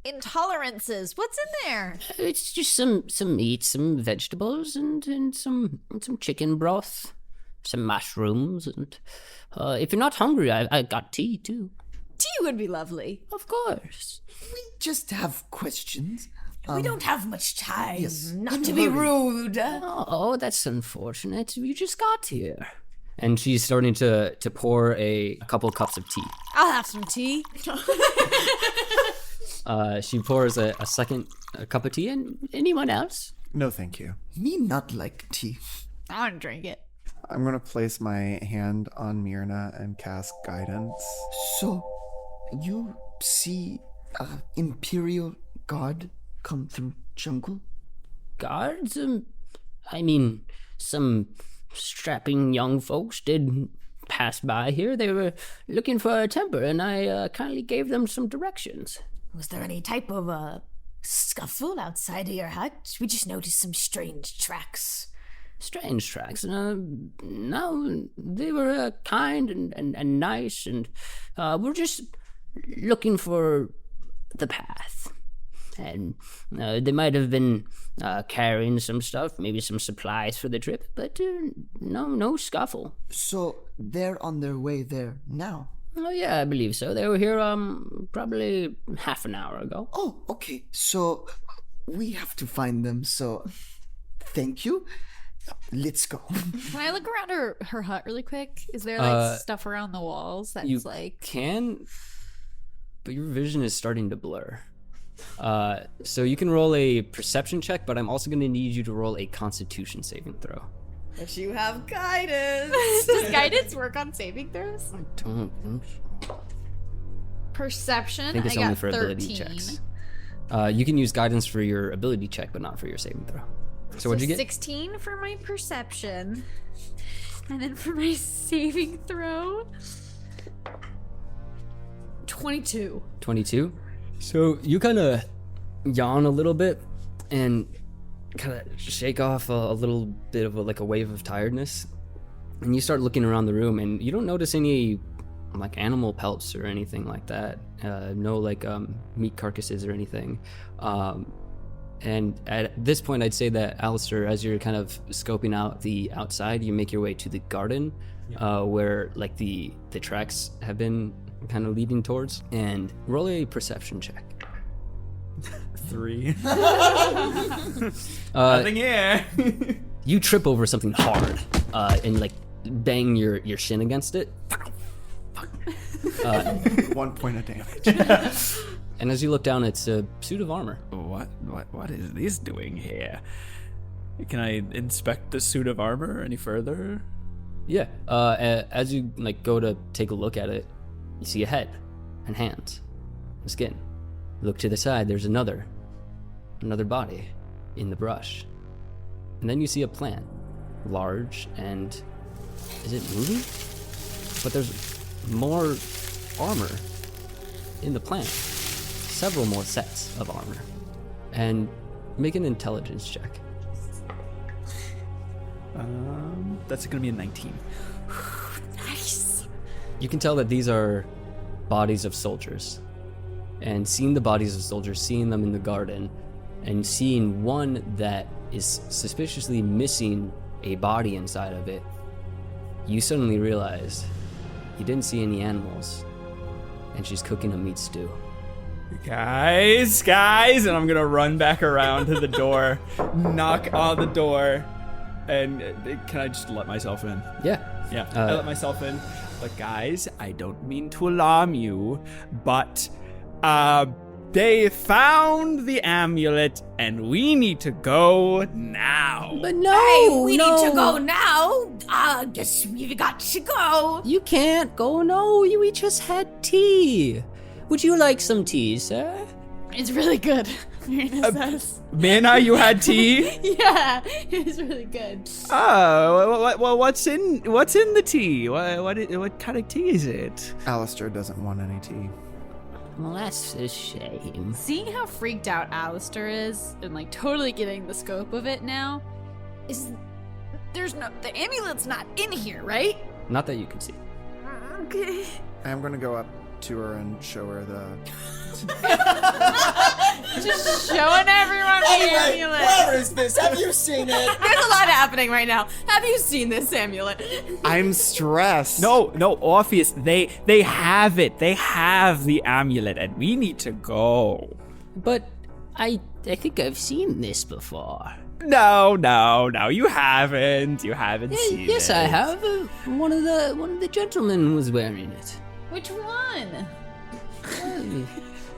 intolerances. What's in there?" It's just some meat, some vegetables, and some chicken broth, some mushrooms, and if you're not hungry, I got tea too. Tea would be lovely. Of course. We just have questions. We don't have much time. yes, Not in to a be hurry. rude. Oh, that's unfortunate. You just got here. And she's starting to pour a couple cups of tea. I'll have some tea. She pours a second cup of tea, and Anyone else? No, thank you. Me not like tea. I want to drink it. I'm going to place my hand on Myrna and cast guidance. So, you see Imperial Guard come through jungle? Guards? I mean, some strapping young folks did pass by here. They were looking for a temper, and I kindly gave them some directions. Was there any type of scuffle outside of your hut? We just noticed some strange tracks. Strange tracks. No, they were kind and nice, and we're just looking for the path. And they might have been carrying some stuff, maybe some supplies for the trip, but no scuffle. So, they're on their way there now? Oh, yeah, I believe so. They were here probably half an hour ago. Oh, okay. So, we have to find them, so thank you. Let's go. Can I look around her hut really quick? Is there like stuff around the walls that's you like... can, but your vision is starting to blur. So you can roll a perception check, but I'm also going to need you to roll a Constitution saving throw. If you have guidance. Does guidance work on saving throws? I don't think so. Perception, I think it's got only for 13. ability checks. You can use guidance for your ability check, but not for your saving throw. So what'd you get? 16 for my perception. And then for my saving throw, 22. 22. So you kind of yawn a little bit and kind of shake off a little bit of a wave of tiredness, and you start looking around the room, and you don't notice any like animal pelts or anything like that. No like meat carcasses or anything. And at this point, I'd say that, Alistair, as you're kind of scoping out the outside, you make your way to the garden, where like the tracks have been kind of leading towards, and roll a perception check. 3. Nothing here. You trip over something hard, and like bang your shin against it. 1 point of damage. And as you look down, it's a suit of armor. What is this doing here? Can I inspect the suit of armor any further? Yeah. As you like go to take a look at it, you see a head and hands and skin. Look to the side, there's another body in the brush. And then you see a plant, large, and is it moving? But there's more armor in the plant. Several more sets of armor. And make an intelligence check. That's gonna be a 19. Nice. You can tell that these are bodies of soldiers. And seeing the bodies of soldiers, seeing them in the garden, and seeing one that is suspiciously missing a body inside of it, you suddenly realize you didn't see any animals, and she's cooking a meat stew. Guys, and I'm gonna run back around to the door, knock on the door, and can I just let myself in? Yeah. I let myself in. But guys, I don't mean to alarm you, but they found the amulet, and we need to go now. But no, Hey, we no. need to go now. Guess we've got to go. You can't go, no. We just had tea. Would you like some tea, sir? It's really good. Myrna says. Myrna, you had tea? Yeah, it's really good. Oh, well, what's in the tea? What kind of tea is it? Alistair doesn't want any tea. Well, that's a shame. Seeing how freaked out Alistair is and like totally getting the scope of it now, the amulet's not in here, right? Not that you can see. Okay. I'm going to go up to her and show her the... Just showing everyone the amulet. Where is this? Have you seen it? There's a lot happening right now. Have you seen this amulet? I'm stressed. No, Orpheus, they have it. They have the amulet, and we need to go. But I think I've seen this before. No, you haven't. You haven't seen Yes, it. I have. One of the gentlemen was wearing it. Which one?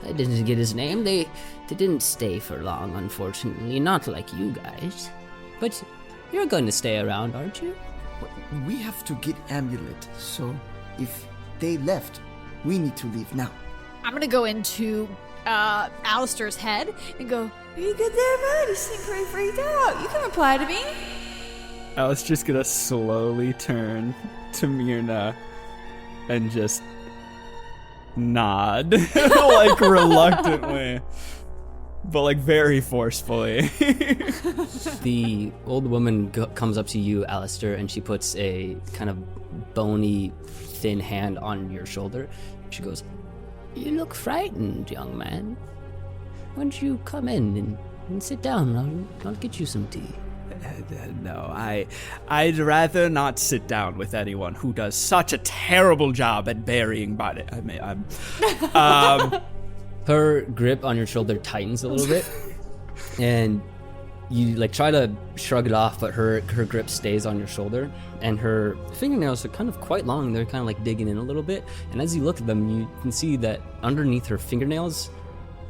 I didn't get his name. They didn't stay for long, unfortunately. Not like you guys. But you're going to stay around, aren't you? We have to get amulet, so if they left, we need to leave now. I'm gonna go into Alistair's head and go, "Are you good there, bud? You seem pretty freaked out. You can reply to me." I was just gonna slowly turn to Myrna and just nod, like reluctantly, but like very forcefully. The old woman comes up to you, Alistair, and she puts a kind of bony, thin hand on your shoulder. She goes, You look frightened, young man. Why don't you come in and sit down? I'll get you some tea. No, I'd rather not sit down with anyone who does such a terrible job at burying body. her grip on your shoulder tightens a little bit, and you like try to shrug it off, but her grip stays on your shoulder, and her fingernails are kind of quite long. They're kind of like digging in a little bit, and as you look at them, you can see that underneath her fingernails,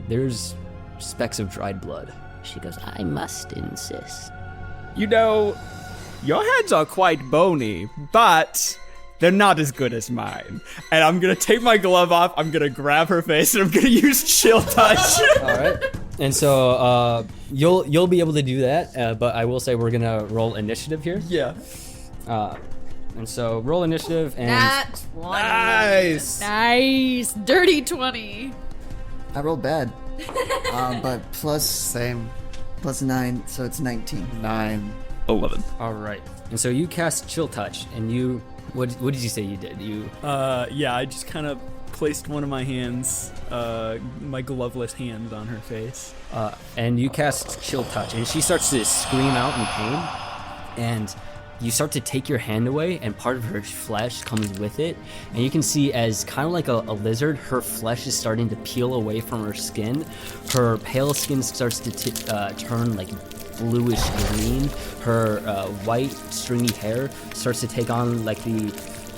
there's specks of dried blood. She goes, I must insist. You know, your hands are quite bony, but they're not as good as mine. And I'm gonna take my glove off, I'm gonna grab her face, and I'm gonna use chill touch. All right. And so you'll be able to do that, but I will say we're gonna roll initiative here. Yeah. And so roll initiative and That's one. Nice, dirty 20. I rolled bad. But plus Same. plus 9, so it's 19. 9. 11. all right. And so you cast chill touch, and you what did you say you did? You Yeah, I just kind of placed one of my hands, my gloveless hand on her face. and you cast chill touch, and she starts to scream out in pain, and you start to take your hand away, and part of her flesh comes with it, and you can see as kind of like a lizard, her flesh is starting to peel away from her skin. Her pale skin starts to turn like bluish green. Her white stringy hair starts to take on like the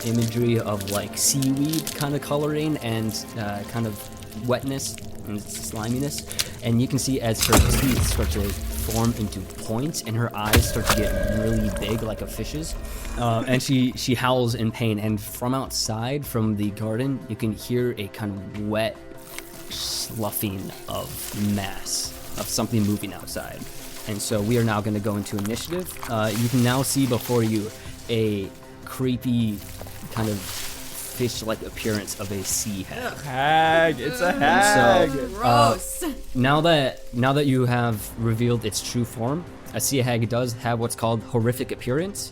imagery of like seaweed kind of coloring and kind of wetness and sliminess, and you can see as her teeth start to form into points and her eyes start to get really big like a fish's, and she howls in pain, and from outside from the garden you can hear a kind of wet sloughing of mass of something moving outside. And so we are now going to go into initiative. You can now see before you a creepy kind of fish-like appearance of a sea hag. Hag, it's a hag. Gross. Now that you have revealed its true form, a sea hag does have what's called horrific appearance,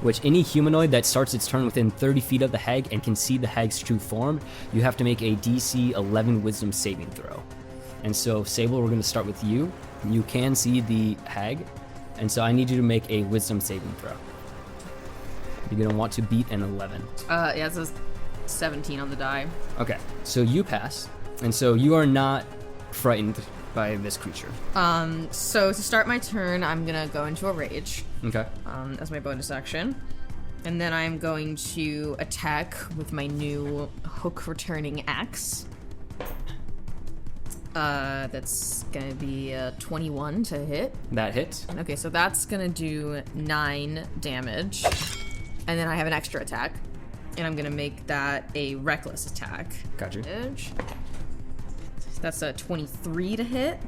which any humanoid that starts its turn within 30 feet of the hag and can see the hag's true form, you have to make a DC 11 wisdom saving throw. And so, Sable, we're going to start with you. You can see the hag, and so I need you to make a wisdom saving throw. You're going to want to beat an 11. Yeah, it says 17 on the die. Okay, so you pass, and so you are not frightened by this creature. So to start my turn, I'm gonna go into a rage. Okay. As my bonus action. And then I'm going to attack with my new hook returning axe. That's gonna be a 21 to hit. That hits. Okay, so that's gonna do 9 damage. And then I have an extra attack. And I'm gonna make that a reckless attack. Gotcha. That's a 23 to hit.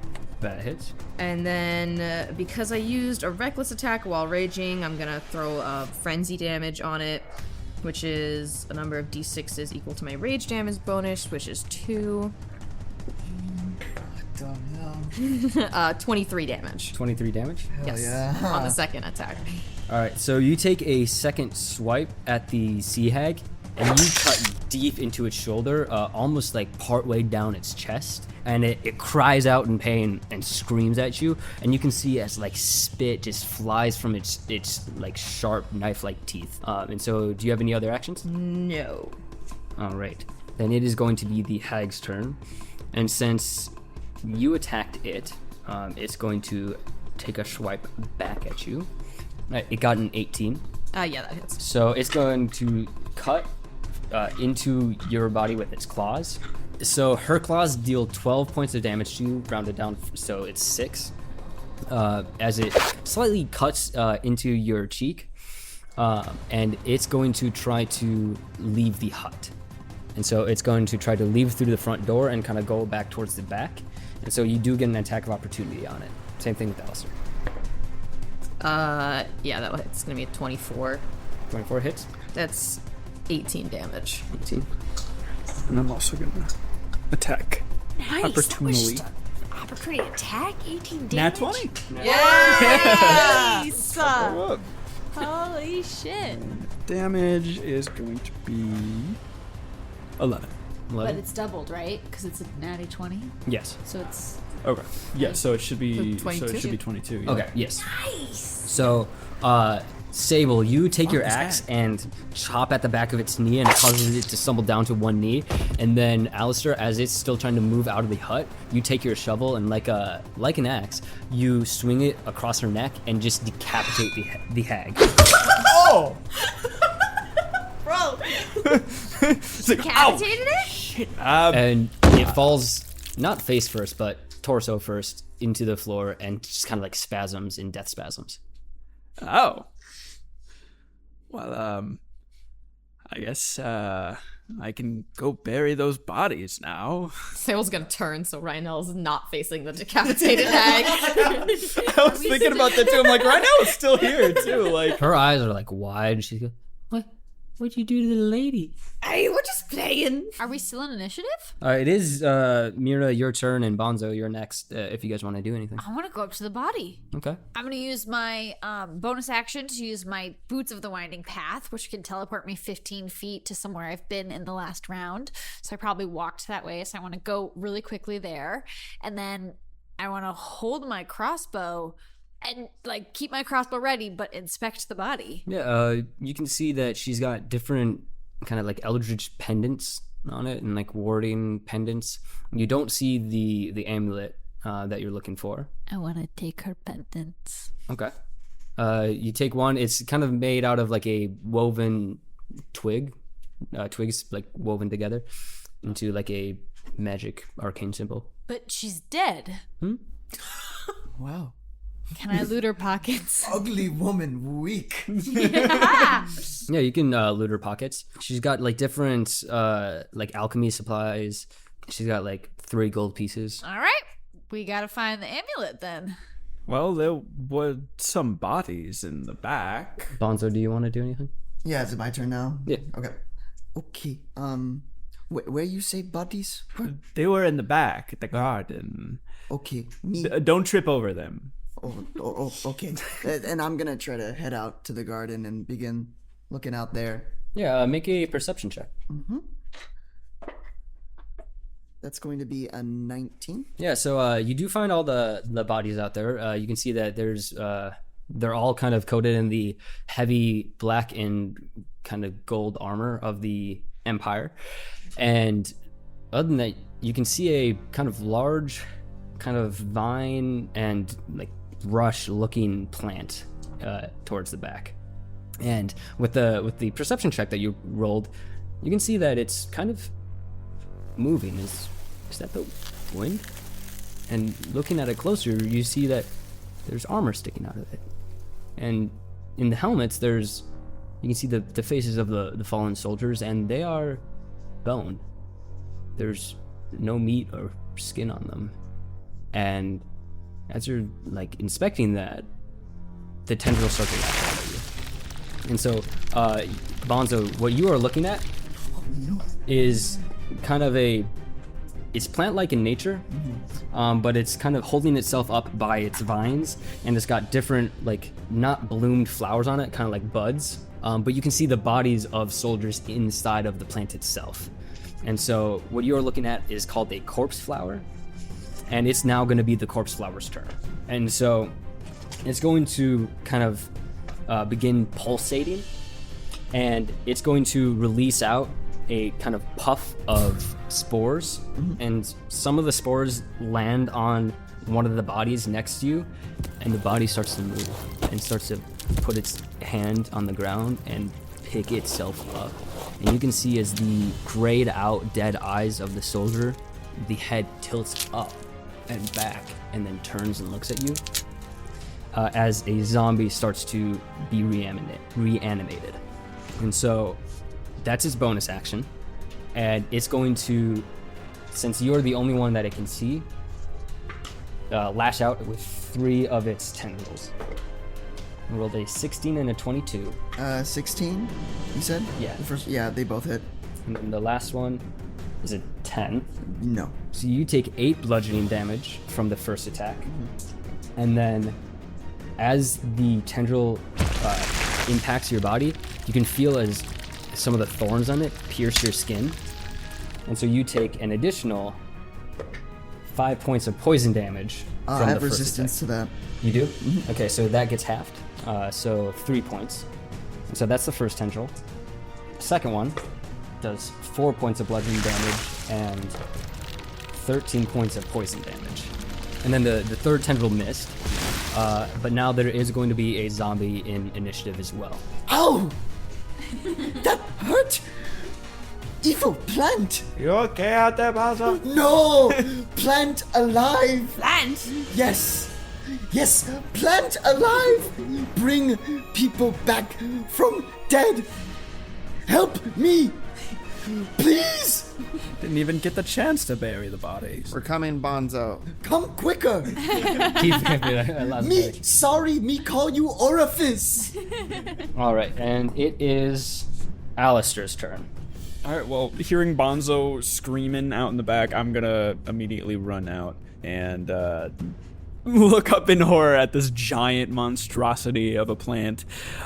That hits. And then because I used a reckless attack while raging, I'm gonna throw a frenzy damage on it, which is a number of d6s equal to my rage damage bonus, which is 2. 23 damage. 23 damage? Yes, on the second attack. All right, so you take a second swipe at the sea hag, and you cut deep into its shoulder, almost like partway down its chest, and it cries out in pain and screams at you, and you can see as like spit just flies from its like sharp knife-like teeth. And so, do you have any other actions? No. All right, then it is going to be the hag's turn, and since you attacked it, it's going to take a swipe back at you. It got an 18. Yeah, that hits. So it's going to cut into your body with its claws. So her claws deal 12 points of damage to you, rounded down, so it's 6. As it slightly cuts into your cheek, and it's going to try to leave the hut. And so it's going to try to leave through the front door and kind of go back towards the back. And so you do get an attack of opportunity on it. Same thing with Alistair. Yeah, it's gonna be a 24. 24 hits. That's 18 damage. 18. And I'm also gonna attack. Nice. Opportunity. Opportunity attack, 18 damage. Nat 20. Nice! Whoa. Holy shit. Damage is going to be 11. 11. But it's doubled, right? Because it's a natty 20. Yes. So it's... Okay. Yeah, so it should be 22? 22. Yeah. Okay, yes. Nice. So, Sable, you take your axe and chop at the back of its knee, and it causes it to stumble down to one knee. And then, Alistair, as it's still trying to move out of the hut, you take your shovel and, like an axe, you swing it across her neck and just decapitate the hag. Oh! Bro! It's like, Decapitated it? Shit. And it falls not face first, but torso first into the floor and just kind of like spasms in death spasms. Oh. Well, I guess I can go bury those bodies now. Sable's gonna turn so Ranallo's not facing the decapitated hag. I was thinking about that too. I'm like, Ranallo's still here too. Like, Her eyes are like wide. She's like, what'd you do to the lady? Hey, we're just playing. Are we still in initiative? It is Myrna, your turn, and Bonzo, you're next. If you guys want to do anything. I want to go up to the body. Okay. I'm going to use my bonus action to use my Boots of the Winding Path, which can teleport me 15 feet to somewhere I've been in the last round. So I probably walked that way. So I want to go really quickly there. And then I want to hold my crossbow and like keep my crossbow ready, but inspect the body. Yeah. You can see that she's got different kind of like eldritch pendants on it and like warding pendants. You don't see the amulet that you're looking for. I want to take her pendants. Okay. You take one. It's kind of made out of like a woven twig. Twigs like woven together into like a magic arcane symbol. But she's dead. Wow. Can I loot her pockets? Ugly woman, weak. Yeah. Yeah, you can loot her pockets. She's got like different like alchemy supplies. She's got like 3 gold pieces. All right. We got to find the amulet then. well, there were some bodies in the back. Bonzo, do you want to do anything? Yeah, is it my turn now? Yeah. Okay. Where you say bodies? They were in the back at the garden. Okay. Me. Don't trip over them. Oh, okay. And I'm gonna try to head out to the garden and begin looking out there. Yeah, make a perception check. That's going to be a 19. Yeah, so you do find all the bodies out there. You can see that there's they're all kind of coated in the heavy black and kind of gold armor of the Empire. And other than that, you can see a kind of large kind of vine and like brush looking plant towards the back. And with the perception check that you rolled, you can see that it's kind of moving. Is that the wind? And looking at it closer, you see that there's armor sticking out of it. And in the helmets, you can see the faces of the fallen soldiers, and they are bone. There's no meat or skin on them. And as you're like inspecting that, the tendrils start to lash out at you. And so, Bonzo, what you are looking at is kind of it's plant-like in nature, but it's kind of holding itself up by its vines, and it's got different, like, not bloomed flowers on it, kind of like buds, but you can see the bodies of soldiers inside of the plant itself. And so what you're looking at is called a corpse flower, and it's now going to be the corpse flower's turn. And so it's going to kind of begin pulsating, and it's going to release out a kind of puff of spores, and some of the spores land on one of the bodies next to you, and the body starts to move and starts to put its hand on the ground and pick itself up. And you can see as the grayed out dead eyes of the soldier, the head tilts up and back and then turns and looks at you as a zombie starts to be reanimated. And so that's its bonus action, and it's going to, since you're the only one that it can see, lash out with 3 of its tendrils. I rolled a 16 and a 22. 16, you said? Yeah. The first, yeah, they both hit. And then the last one is a 10. No. So you take 8 bludgeoning damage from the first attack. And then as the tendril impacts your body, you can feel as some of the thorns on it pierce your skin. And so you take an additional 5 points of poison damage from I the have first resistance attack. to that. You do? Okay, so that gets halved. So 3 points. And so that's the first tendril. The second one does 4 points of bludgeoning damage and 13 points of poison damage. And then the third tendril missed. But now there is going to be a zombie in initiative as well. Ow! That hurt! Evil plant! You okay out there, Bonzo? No! Plant alive! Plant? Yes! Yes! Plant alive! Bring people back from dead! Help me! Please! Didn't even get the chance to bury the bodies. We're coming, Bonzo. Come quicker! Me, sorry, me call you Orpheus! All right, and it is Alistair's turn. All right, well, hearing Bonzo screaming out in the back, I'm gonna immediately run out and look up in horror at this giant monstrosity of a plant,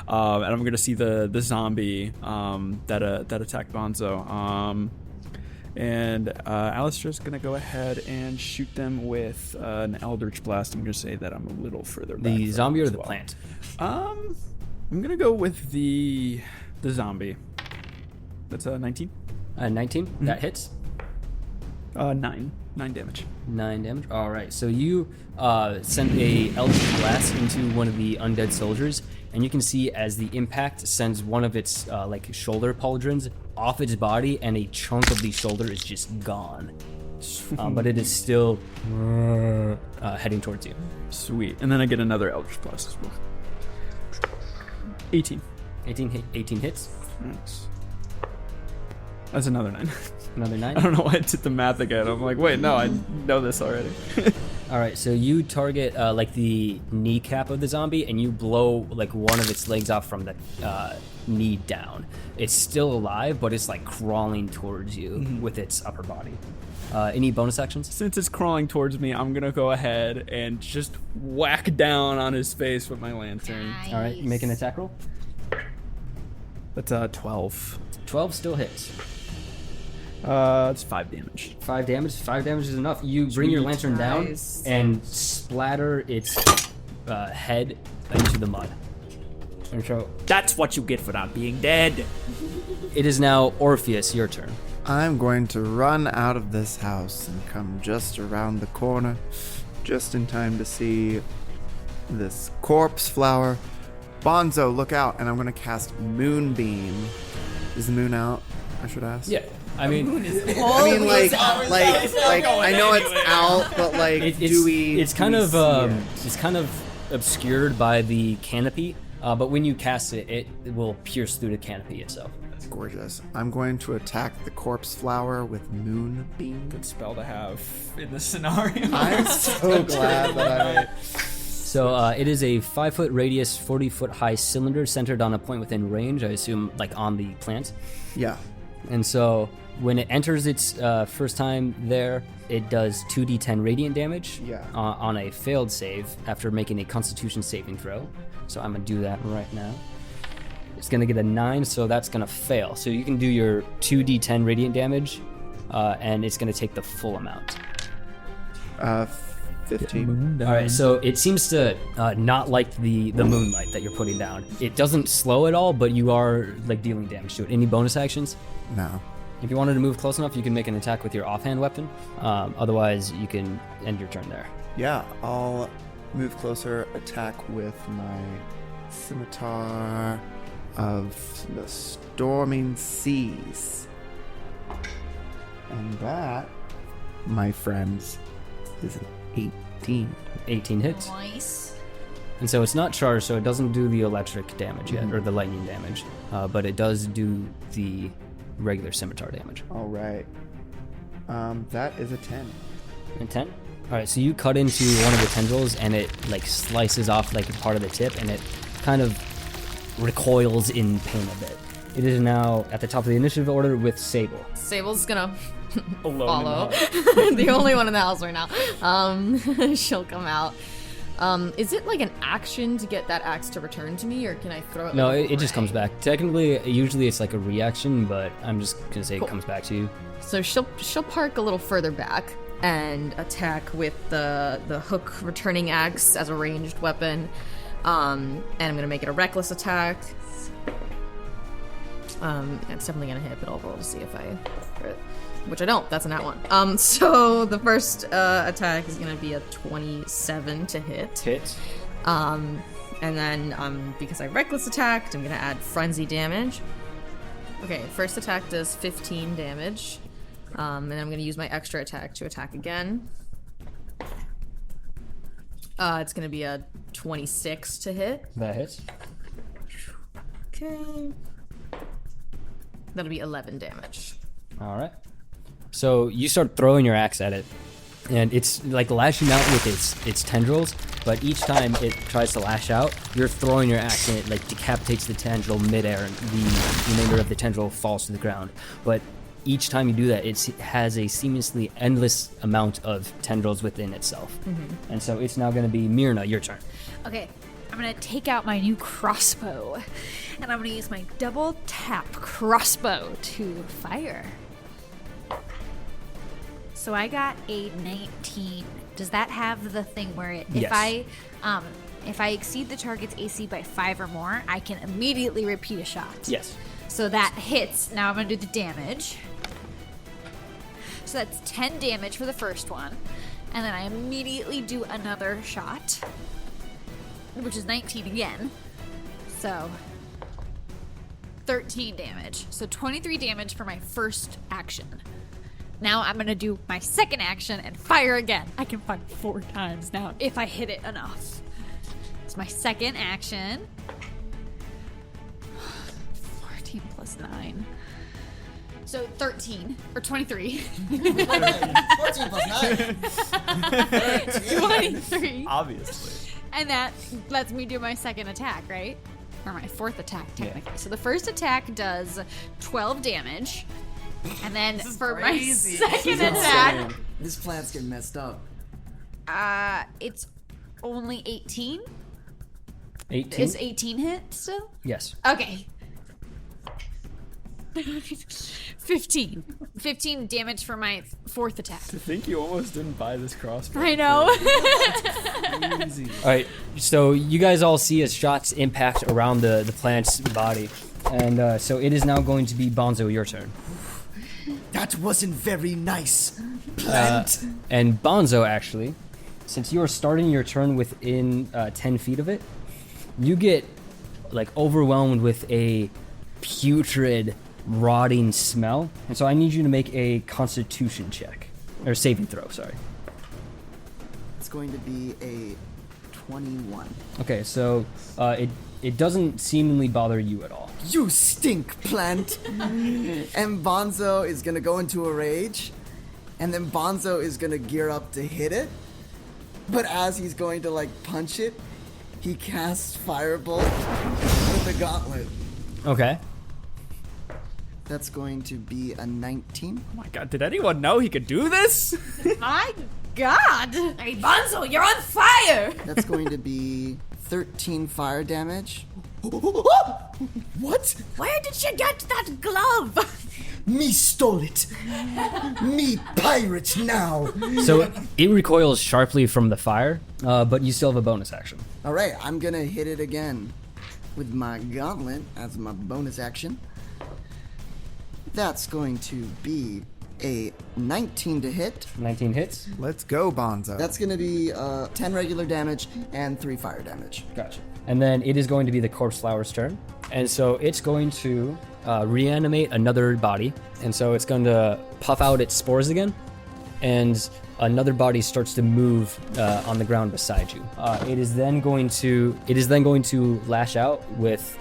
and I'm gonna see the zombie that attacked Bonzo. And Alistair's gonna go ahead and shoot them with an Eldritch Blast. I'm gonna say that I'm a little further back. The from zombie him or as the well. plant? I'm gonna go with the zombie. That's 19. 19. That hits. 9 damage. 9 damage. All right. So you send a Eldritch Blast into one of the undead soldiers, and you can see as the impact sends one of its like shoulder pauldrons off its body, and a chunk of the shoulder is just gone. But it is still heading towards you. Sweet. And then I get another Eldritch Blast as well. 18. 18 hits. Nice. That's another 9. Another 9. I don't know why I did the math again. I'm like, wait, no, I know this already. All right, so you target like the kneecap of the zombie, and you blow like one of its legs off from the knee down. It's still alive, but it's like crawling towards you with its upper body. Any bonus actions? Since it's crawling towards me, I'm gonna go ahead and just whack down on his face with my lantern. All right, make an attack roll. That's 12. 12 still hits. It's 5 damage. 5 damage. 5 damage is enough. You bring your lantern down and splatter its head into the mud. That's what you get for not being dead. It is now Orpheus, your turn. I'm going to run out of this house and come just around the corner, just in time to see this corpse flower. Bonzo, look out, and I'm going to cast Moonbeam. Is the moon out, I should ask? Yeah. I mean, I know it's out, but it's kind of obscured by the canopy, but when you cast it, it will pierce through the canopy itself. That's gorgeous. I'm going to attack the corpse flower with Moonbeam. Good spell to have in this scenario. I'm so glad that I... So it is a 5-foot radius, 40-foot high cylinder centered on a point within range, I assume, like on the plant. Yeah. And so when it enters its first time there, it does 2d10 radiant damage on a failed save after making a Constitution saving throw. So I'm going to do that right now. It's going to get a 9, so that's going to fail. So you can do your 2d10 radiant damage, and it's going to take the full amount. 15. All right, so it seems to not like the moonlight that you're putting down. It doesn't slow at all, but you are like dealing damage to it. Any bonus actions? No. If you wanted to move close enough, you can make an attack with your offhand weapon. Otherwise, you can end your turn there. Yeah, I'll move closer, attack with my scimitar of the storming seas. And that, my friends, is an 18. 18 hits. Nice. And so it's not charged, so it doesn't do the electric damage yet, or the lightning damage. But it does do the regular scimitar damage. All right. That is a 10. And 10? All right, so you cut into one of the tendrils, and it like slices off like part of the tip, and it kind of recoils in pain a bit. It is now at the top of the initiative order with Sable. Sable's gonna follow. The only one in the house right now. She'll come out. Is it like an action to get that axe to return to me, or can I throw it? No, like it just comes back. Technically, usually it's like a reaction, but I'm just gonna say it comes back to you. So she'll park a little further back and attack with the hook returning axe as a ranged weapon. And I'm gonna make it a reckless attack. It's definitely gonna hit, but I'll roll to see if I, which I don't. That's a nat 1. So the first attack is gonna be a 27 to hit. Hit. And then because I reckless attacked, I'm gonna add frenzy damage. Okay, first attack does 15 damage. And then I'm gonna use my extra attack to attack again. It's gonna be a 26 to hit. That hits. Okay. That'll be 11 damage. All right. So you start throwing your axe at it, and it's like lashing out with its tendrils, but each time it tries to lash out, you're throwing your axe and it like decapitates the tendril midair, and the remainder of the tendril falls to the ground. But each time you do that, it has a seamlessly endless amount of tendrils within itself. Mm-hmm. And so it's now going to be Myrna, your turn. Okay, I'm gonna take out my new crossbow, and I'm gonna use my double tap crossbow to fire. So I got a 19. Does that have the thing where if I exceed the target's AC by 5 or more, I can immediately repeat a shot? Yes. So that hits. Now I'm gonna do the damage. So that's 10 damage for the first one, and then I immediately do another shot, which is 19 again. So 13 damage. So 23 damage for my first action. Now I'm gonna do my second action and fire again. I can fire 4 times now if I hit it enough. It's my second action. 14 plus 9. So 13 or 23. 14 plus 9. 23. Obviously. And that lets me do my second attack, right? Or my fourth attack, technically. Yeah. So the first attack does 12 damage. And then for crazy. My second attack... This plant's getting messed up. It's only 18? 18? Is 18 hit still? Yes. Okay. 15. 15 damage for my 4th attack. I think you almost didn't buy this crossbow. I know. Easy. All right, so you guys all see as shots impact around the plant's body. And so it is now going to be Bonzo, your turn. That wasn't very nice, plant. And Bonzo, actually, since you are starting your turn within 10 feet of it, you get like overwhelmed with a putrid, rotting smell. And so I need you to make a Constitution check. Or saving throw, sorry. It's going to be a 21. Okay, so it doesn't seemingly bother you at all. You stink, plant. And Bonzo is going to go into a rage. And then Bonzo is going to gear up to hit it. But as he's going to like punch it, he casts Firebolt with the gauntlet. Okay. That's going to be a 19. Oh my god, did anyone know he could do this? My God. Hey, Bonzo, you're on fire! That's going to be 13 fire damage. What? Where did you get that glove? Me stole it. Me pirate now. So it recoils sharply from the fire, but you still have a bonus action. All right, I'm going to hit it again with my gauntlet as my bonus action. That's going to be a 19 to hit. 19 hits. Let's go, Bonzo. That's going to be 10 regular damage and 3 fire damage. Gotcha. And then it is going to be the corpse flower's turn. And so it's going to reanimate another body. And so it's going to puff out its spores again. And another body starts to move on the ground beside you. It is then going to lash out with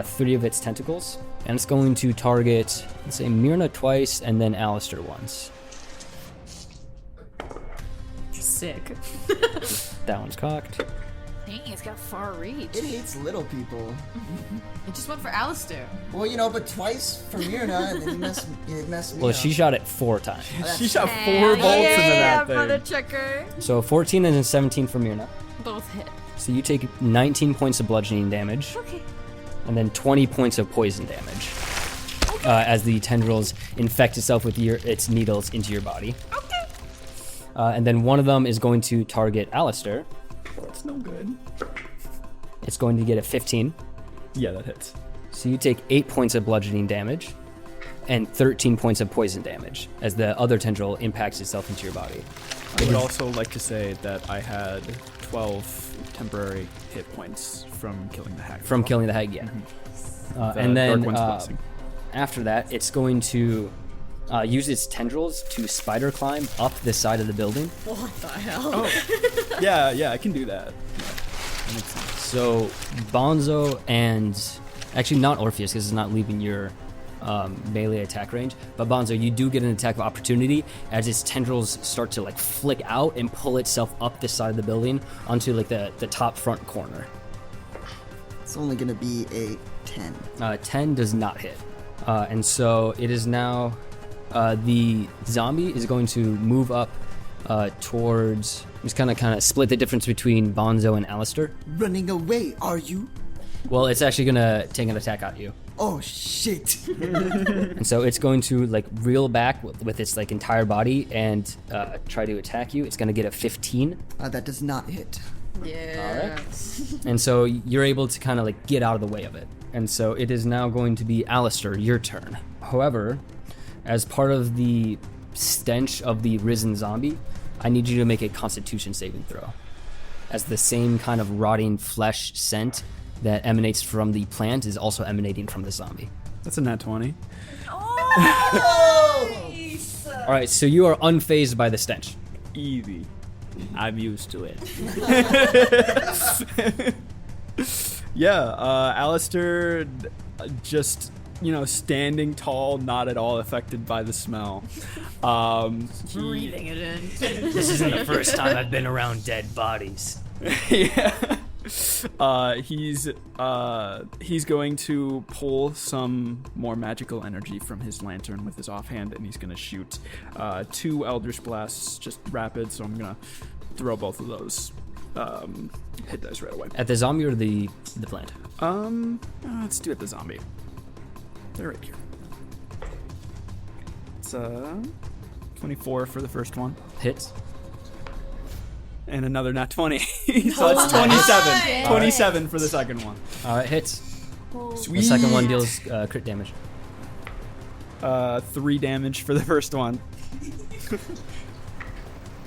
3 of its tentacles. And it's going to target, let's say, Myrna twice and then Alistair once. Sick. That one's cocked. Dang, it's got far reach. It hates little people. It just went for Alistair. Well, but twice for Myrna, and then it messed me Well, up. she shot it 4 times. She shot 4 bolts into that thing. mother checker. So 14 and then 17 for Myrna. Both hit. So you take 19 points of bludgeoning damage. Okay. And then 20 points of poison damage as the tendrils infect itself with its needles into your body. Okay. And then one of them is going to target Alistair. That's no good. It's going to get a 15. Yeah, that hits. So you take 8 points of bludgeoning damage and 13 points of poison damage as the other tendril impacts itself into your body. I would also like to say that I had 12 temporary hit points from killing the hag. From killing the hag, yeah. The And then Dark One's blessing. after that, it's going to use its tendrils to spider climb up the side of the building. What the hell? Oh, yeah, I can do that. Yeah, that makes sense. So Bonzo and actually not Orpheus because it's not leaving your melee attack range, but Bonzo, you do get an attack of opportunity as its tendrils start to like flick out and pull itself up this side of the building onto like the top front corner. It's only going to be a 10. 10 does not hit, and so it is now the zombie is going to move up towards. Just kind of split the difference between Bonzo and Alistair. Running away, are you? Well, it's actually gonna take an attack at you. Oh, shit. And so it's going to like reel back with its like entire body and try to attack you. It's going to get a 15. That does not hit. Yeah. And so you're able to kind of like get out of the way of it. And so it is now going to be Alistair, your turn. However, as part of the stench of the risen zombie, I need you to make a Constitution saving throw. As the same kind of rotting flesh scent that emanates from the plant is also emanating from the zombie. That's a nat 20. All right, so you are unfazed by the stench. Easy. I'm used to it. Yeah, Alistair just, standing tall, not at all affected by the smell. Breathing it in. This isn't the first time I've been around dead bodies. Yeah. He's going to pull some more magical energy from his lantern with his offhand, and he's going to shoot 2 Eldritch Blasts, just rapid, so I'm going to throw both of those hit dice right away. At the zombie or the plant? Let's do it the zombie. They're right here. That's 24 for the first one. Hits. And another nat 20. So that's 27. 27 for the second one. Hits. Sweet. The second one deals crit damage. 3 damage for the first one.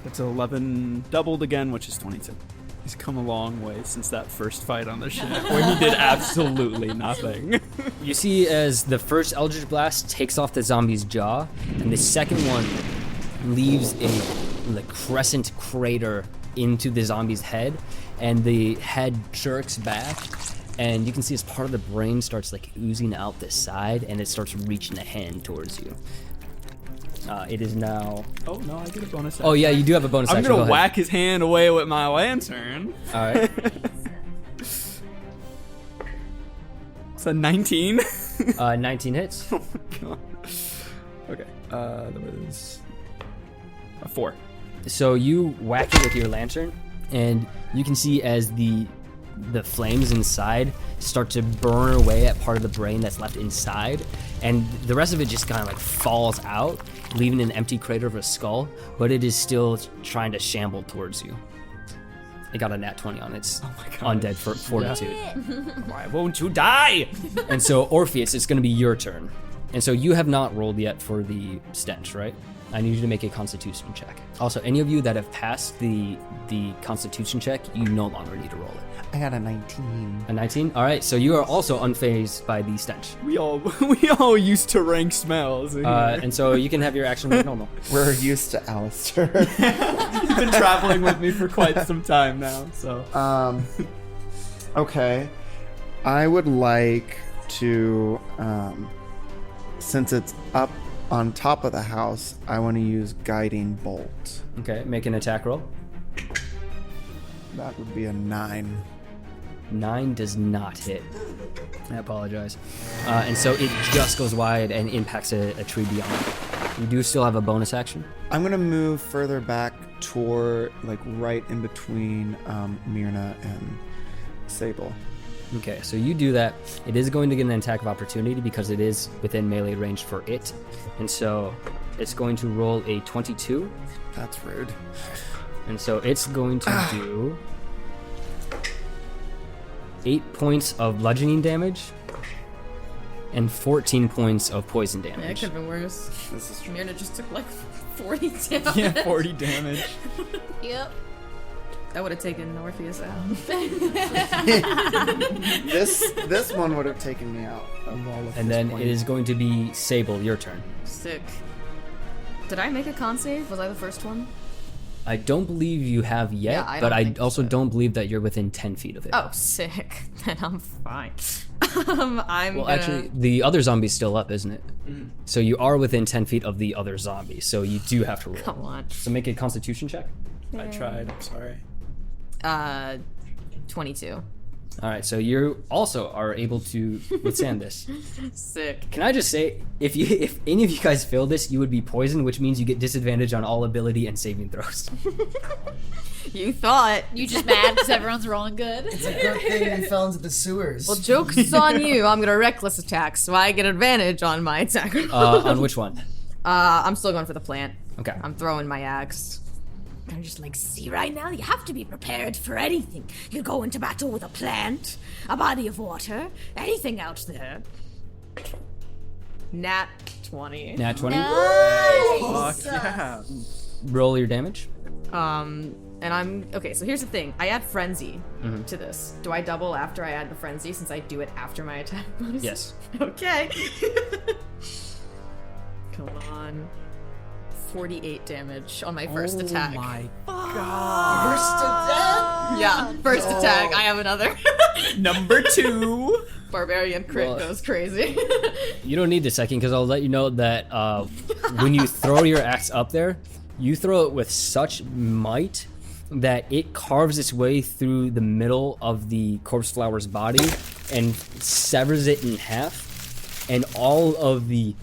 That's 11 doubled again, which is 22. He's come a long way since that first fight on the ship, where he did absolutely nothing. You see as the first Eldritch Blast takes off the zombie's jaw, and the second one leaves a crescent crater into the zombie's head, and the head jerks back, and you can see as part of the brain starts oozing out the side, and it starts reaching a hand towards you. It is now... Oh, no, I get a bonus action. Oh, yeah, you do have a bonus I'm action. going Go to ahead. whack his hand away with my lantern. All right. It's a 19. 19 hits. Oh, my God. Okay, that was a 4. So you whack it with your lantern, and you can see as the flames inside start to burn away at part of the brain that's left inside, and the rest of it just kind of falls out, leaving an empty crater of a skull, but it is still trying to shamble towards you. It got a nat 20 on its undead fortitude. Why won't you die? And so Orpheus, it's going to be your turn. And so you have not rolled yet for the stench, right? I need you to make a constitution check. Also, any of you that have passed the constitution check, you no longer need to roll it. I got a 19. A 19? All right, so you are also unfazed by the stench. We all used to rank smells. And so you can have your action with normal. We're used to Alistair. He's been traveling with me for quite some time now, so. Okay. I would like to, since it's up on top of the house, I want to use Guiding Bolt. Okay, make an attack roll. That would be a 9. 9 does not hit. I apologize. And so it just goes wide and impacts a tree beyond. You do still have a bonus action. I'm going to move further back toward, right in between Myrna and Sable. Okay, so you do that. It is going to get an attack of opportunity because it is within melee range for it. And so it's going to roll a 22. That's rude. And so it's going to do 8 points of bludgeoning damage and 14 points of poison Yeah, it damage. could have been worse. This is true. Myrna just took 40 damage. Yeah, 40 damage. Yep. That would have taken Orpheus out. This one would have taken me out of all of And this then point. it is going to be Sable, your turn. Sick. Did I make a con save? Was I the first one? I don't believe you have yet, Yeah, I but don't I think also so. don't believe that you're within 10 feet of it. Oh, sick. Then I'm fine. I'm Well, gonna... actually, the other zombie's still up, isn't it? So you are within 10 feet of the other zombie, so you do have to roll. Come on. So make a constitution check. I tried, I'm sorry. 22. All right, so you also are able to withstand this. Sick. Can I just say, if any of you guys fail this, you would be poisoned, which means you get disadvantage on all ability and saving throws. You thought. You just mad because everyone's rolling good? It's a good thing we fell into the sewers. Well, joke's on you. I'm gonna reckless attack, so I get advantage on my attack. On which one? I'm still going for the plant. Okay. I'm throwing my axe. I'm just see right now, you have to be prepared for anything. You go into battle with a plant, a body of water, anything out there. Nat 20. Nat 20. Fuck yeah. Roll your damage. And I'm okay. So here's the thing: I add frenzy to this. Do I double after I add the frenzy since I do it after my attack bonus? Yes. Okay. Come on. 48 damage on my first attack. Oh my First attack? Yeah, first attack. I have another. Number 2. Barbarian crit Well- goes crazy. You don't need the second because I'll let you know that when you throw your axe up there, you throw it with such might that it carves its way through the middle of the corpse flower's body and severs it in half, and all of the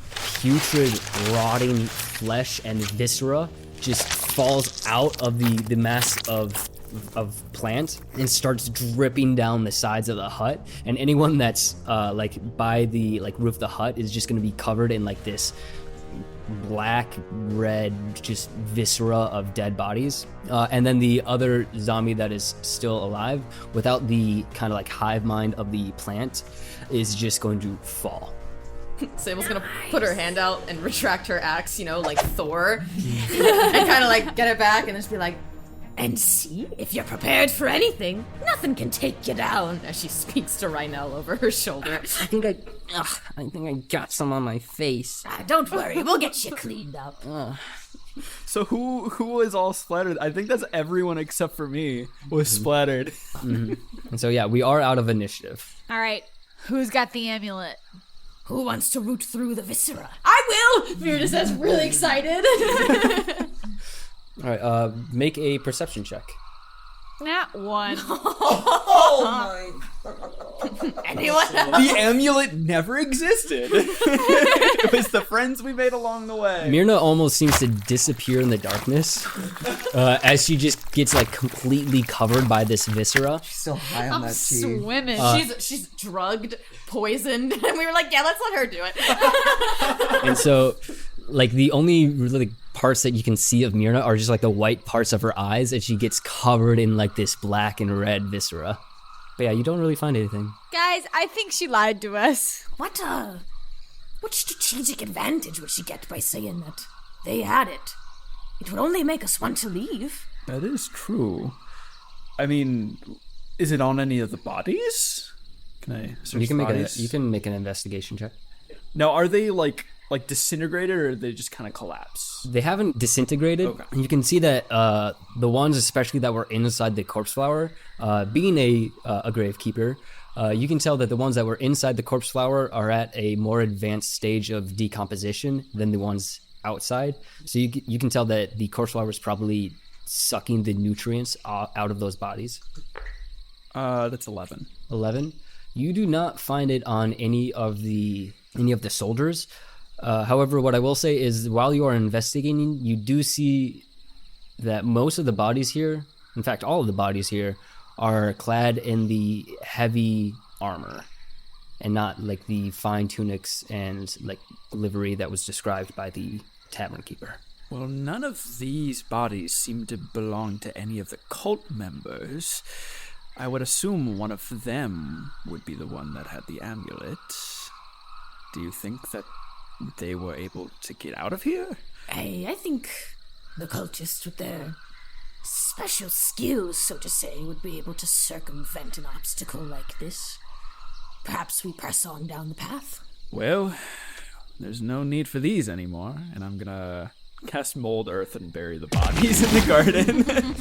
putrid, rotting flesh and viscera just falls out of the mass of plant and starts dripping down the sides of the hut, and anyone that's by the roof of the hut is just going to be covered in this black, red, just viscera of dead bodies. And then the other zombie that is still alive, without the kind of like hive mind of the plant, is just going to fall. Sable's gonna put her hand out and retract her axe, like Thor, and kind of like get it back and just be like, And see, if you're prepared for anything, nothing can take you down. as she speaks to Ranallo over her shoulder. I think I got some on my face. Don't worry, we'll get you cleaned up. So who was all splattered? I think that's everyone except for me was splattered. And so yeah, we are out of initiative. All right, who's got the amulet? Who wants to root through the viscera? I will! Myrna says, really excited. All right, make a perception check. Not one. Anyone? The amulet never existed. It was the friends we made along the way. Myrna almost seems to disappear in the darkness as she just gets like completely covered by this viscera. So high on I'm that tea. swimming. She's drugged, poisoned, and we were like, yeah, let's let her do it. And so, like, the only really parts that you can see of Myrna are just like the white parts of her eyes, and she gets covered in like this black and red viscera. But yeah, you don't really find anything. Guys, I think she lied to us. What strategic advantage would she get by saying that they had it? It would only make us want to leave. That is true. I mean, is it on any of the bodies? Can I search You can bodies? make an investigation check. Now, are they like disintegrated, or they just kind of collapse? They haven't disintegrated. Okay. You can see that the ones, especially that were inside the corpse flower, being a gravekeeper, you can tell that the ones that were inside the corpse flower are at a more advanced stage of decomposition than the ones outside. So you can tell that the corpse flower is probably sucking the nutrients out of those bodies. That's 11. 11. You do not find it on any of the soldiers. However, what I will say is, while you are investigating, you do see that most of the bodies here, in fact, all of the bodies here, are clad in the heavy armor and not like the fine tunics and like livery that was described by the tavern keeper. Well, none of these bodies seem to belong to any of the cult members. I would assume one of them would be the one that had the amulet. Do you think that they were able to get out of here? I think the cultists with their special skills, so to say, would be able to circumvent an obstacle like this. Perhaps we press on down the path. Well, there's no need for these anymore, and I'm gonna cast mold earth and bury the bodies in the garden.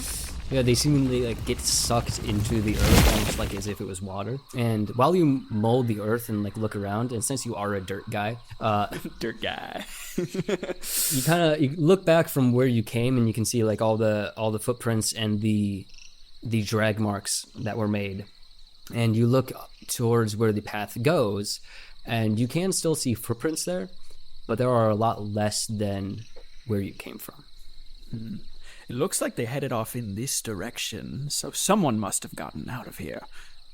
Yeah, they seemingly like get sucked into the earth almost like as if it was water. And while you mold the earth and like look around, and since you are a dirt guy, Dirt guy. you look back from where you came, and you can see like all the footprints and the drag marks that were made. And you look towards where the path goes, and you can still see footprints there, but there are a lot less than where you came from. It looks like they headed off in this direction, so someone must have gotten out of here.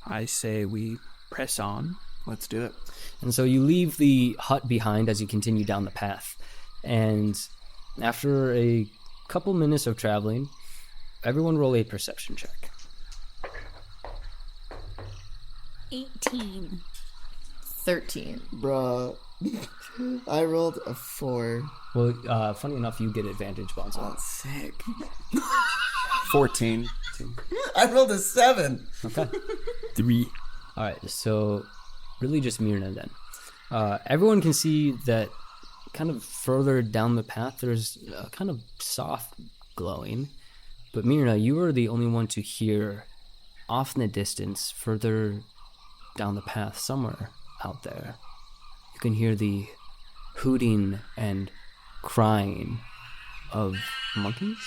I say we press on. Let's do it. And so you leave the hut behind as you continue down the path. And after a couple minutes of traveling, everyone roll a perception check. 18. 13. Bruh. I rolled a 4. Well, funny enough, you get advantage, Bonzo. Oh, sick. 14. I rolled a 7. Okay. 3. All right, so really just Myrna then. Everyone can see that kind of further down the path, there's a kind of soft glowing. But Myrna, you are the only one to hear off in the distance, further down the path, somewhere out there. You can hear the hooting and crying of monkeys,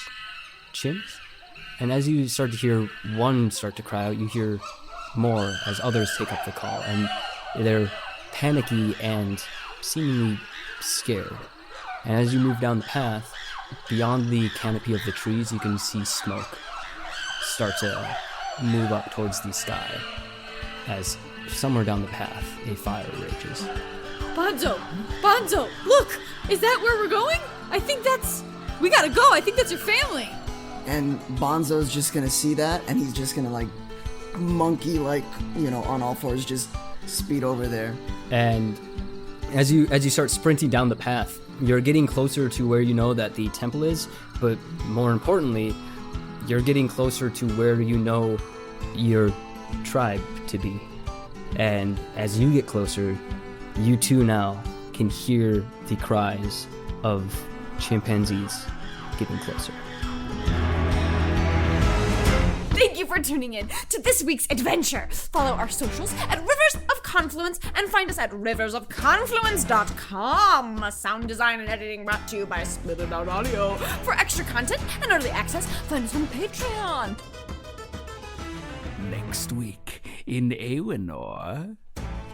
chimps. And as you start to hear one start to cry out, you hear more as others take up the call, and they're panicky and seemingly scared. And as you move down the path, beyond the canopy of the trees, you can see smoke start to move up towards the sky as somewhere down the path a fire rages. Bonzo, look! Is that where we're going? I think that's... We gotta go. I think that's your family. And Bonzo's just gonna see that, and he's just gonna, like, monkey, like, on all fours, just speed over there. And as you start sprinting down the path, you're getting closer to where you know that the temple is, but more importantly, you're getting closer to where you know your tribe to be. And as you get closer, you too now can hear the cries of chimpanzees getting closer. Thank you for tuning in to this week's adventure. Follow our socials at Rivers of Confluence and find us at riversofconfluence.com. Sound design and editing brought to you by Split It Out Audio. For extra content and early access, find us on Patreon. Next week in Awenor.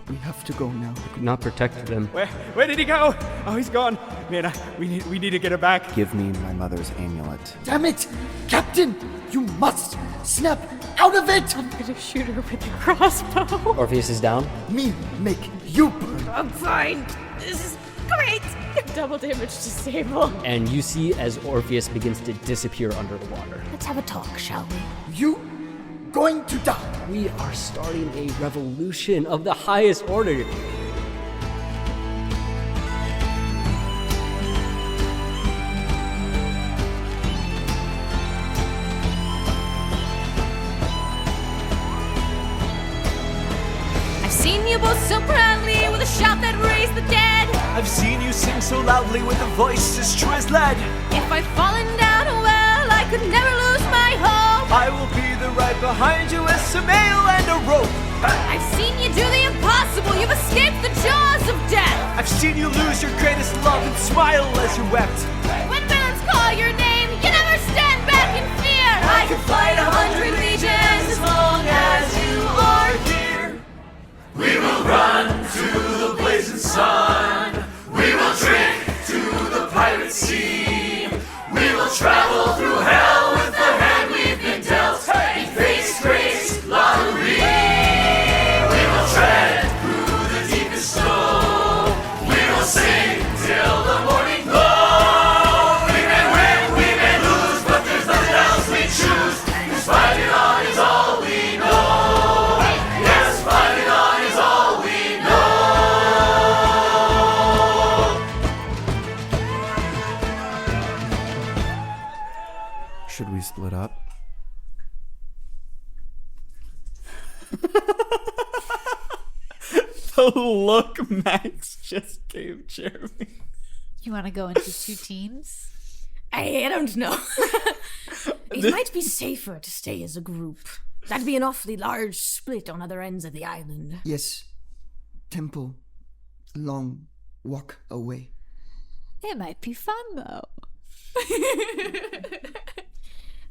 We have to go now. Could not protect them. Where did he go? Oh, he's gone. Myrna, we need to get her back. Give me my mother's amulet. Damn it! Captain! You must snap out of it! I'm gonna shoot her with the crossbow. Orpheus is down. Me make you burn. I'm fine. This is great. Double damage to Sable. And you see as Orpheus begins to disappear under the water. Let's have a talk, shall we? You going to die. We are starting a revolution of the highest order. I've seen you both so proudly with a shout that raised the dead. I've seen you sing so loudly with a voice as true as lead. If I'd fallen down a well, I could never lose my hope. I will be right behind you with some ale and a rope. I've seen you do the impossible. You've escaped the jaws of death. I've seen you lose your greatest love and smile as you wept. When villains call your name, you never stand back in fear. I could fight 100 legions as long as you are here. We will run to the blazing sun. We will drink to the pirate sea. We will travel through hell with the hand we've been dealt. We face grace lottery. We will tread through the deepest snow. We will sing till the morning glow. We may win, we may lose, but there's nothing else we choose. 'Cause fighting on is all we know. Yes, fighting on is all we know. Should we split up? The look Max just gave Jeremy. You want to go into two teams? I don't know. It might be safer to stay as a group. That'd be an awfully large split on other ends of the island. Yes. Temple. Long walk away. It might be fun, though.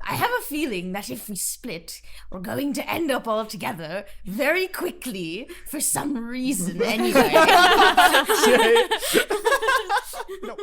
I have a feeling that if we split, we're going to end up all together very quickly for some reason anyway. No.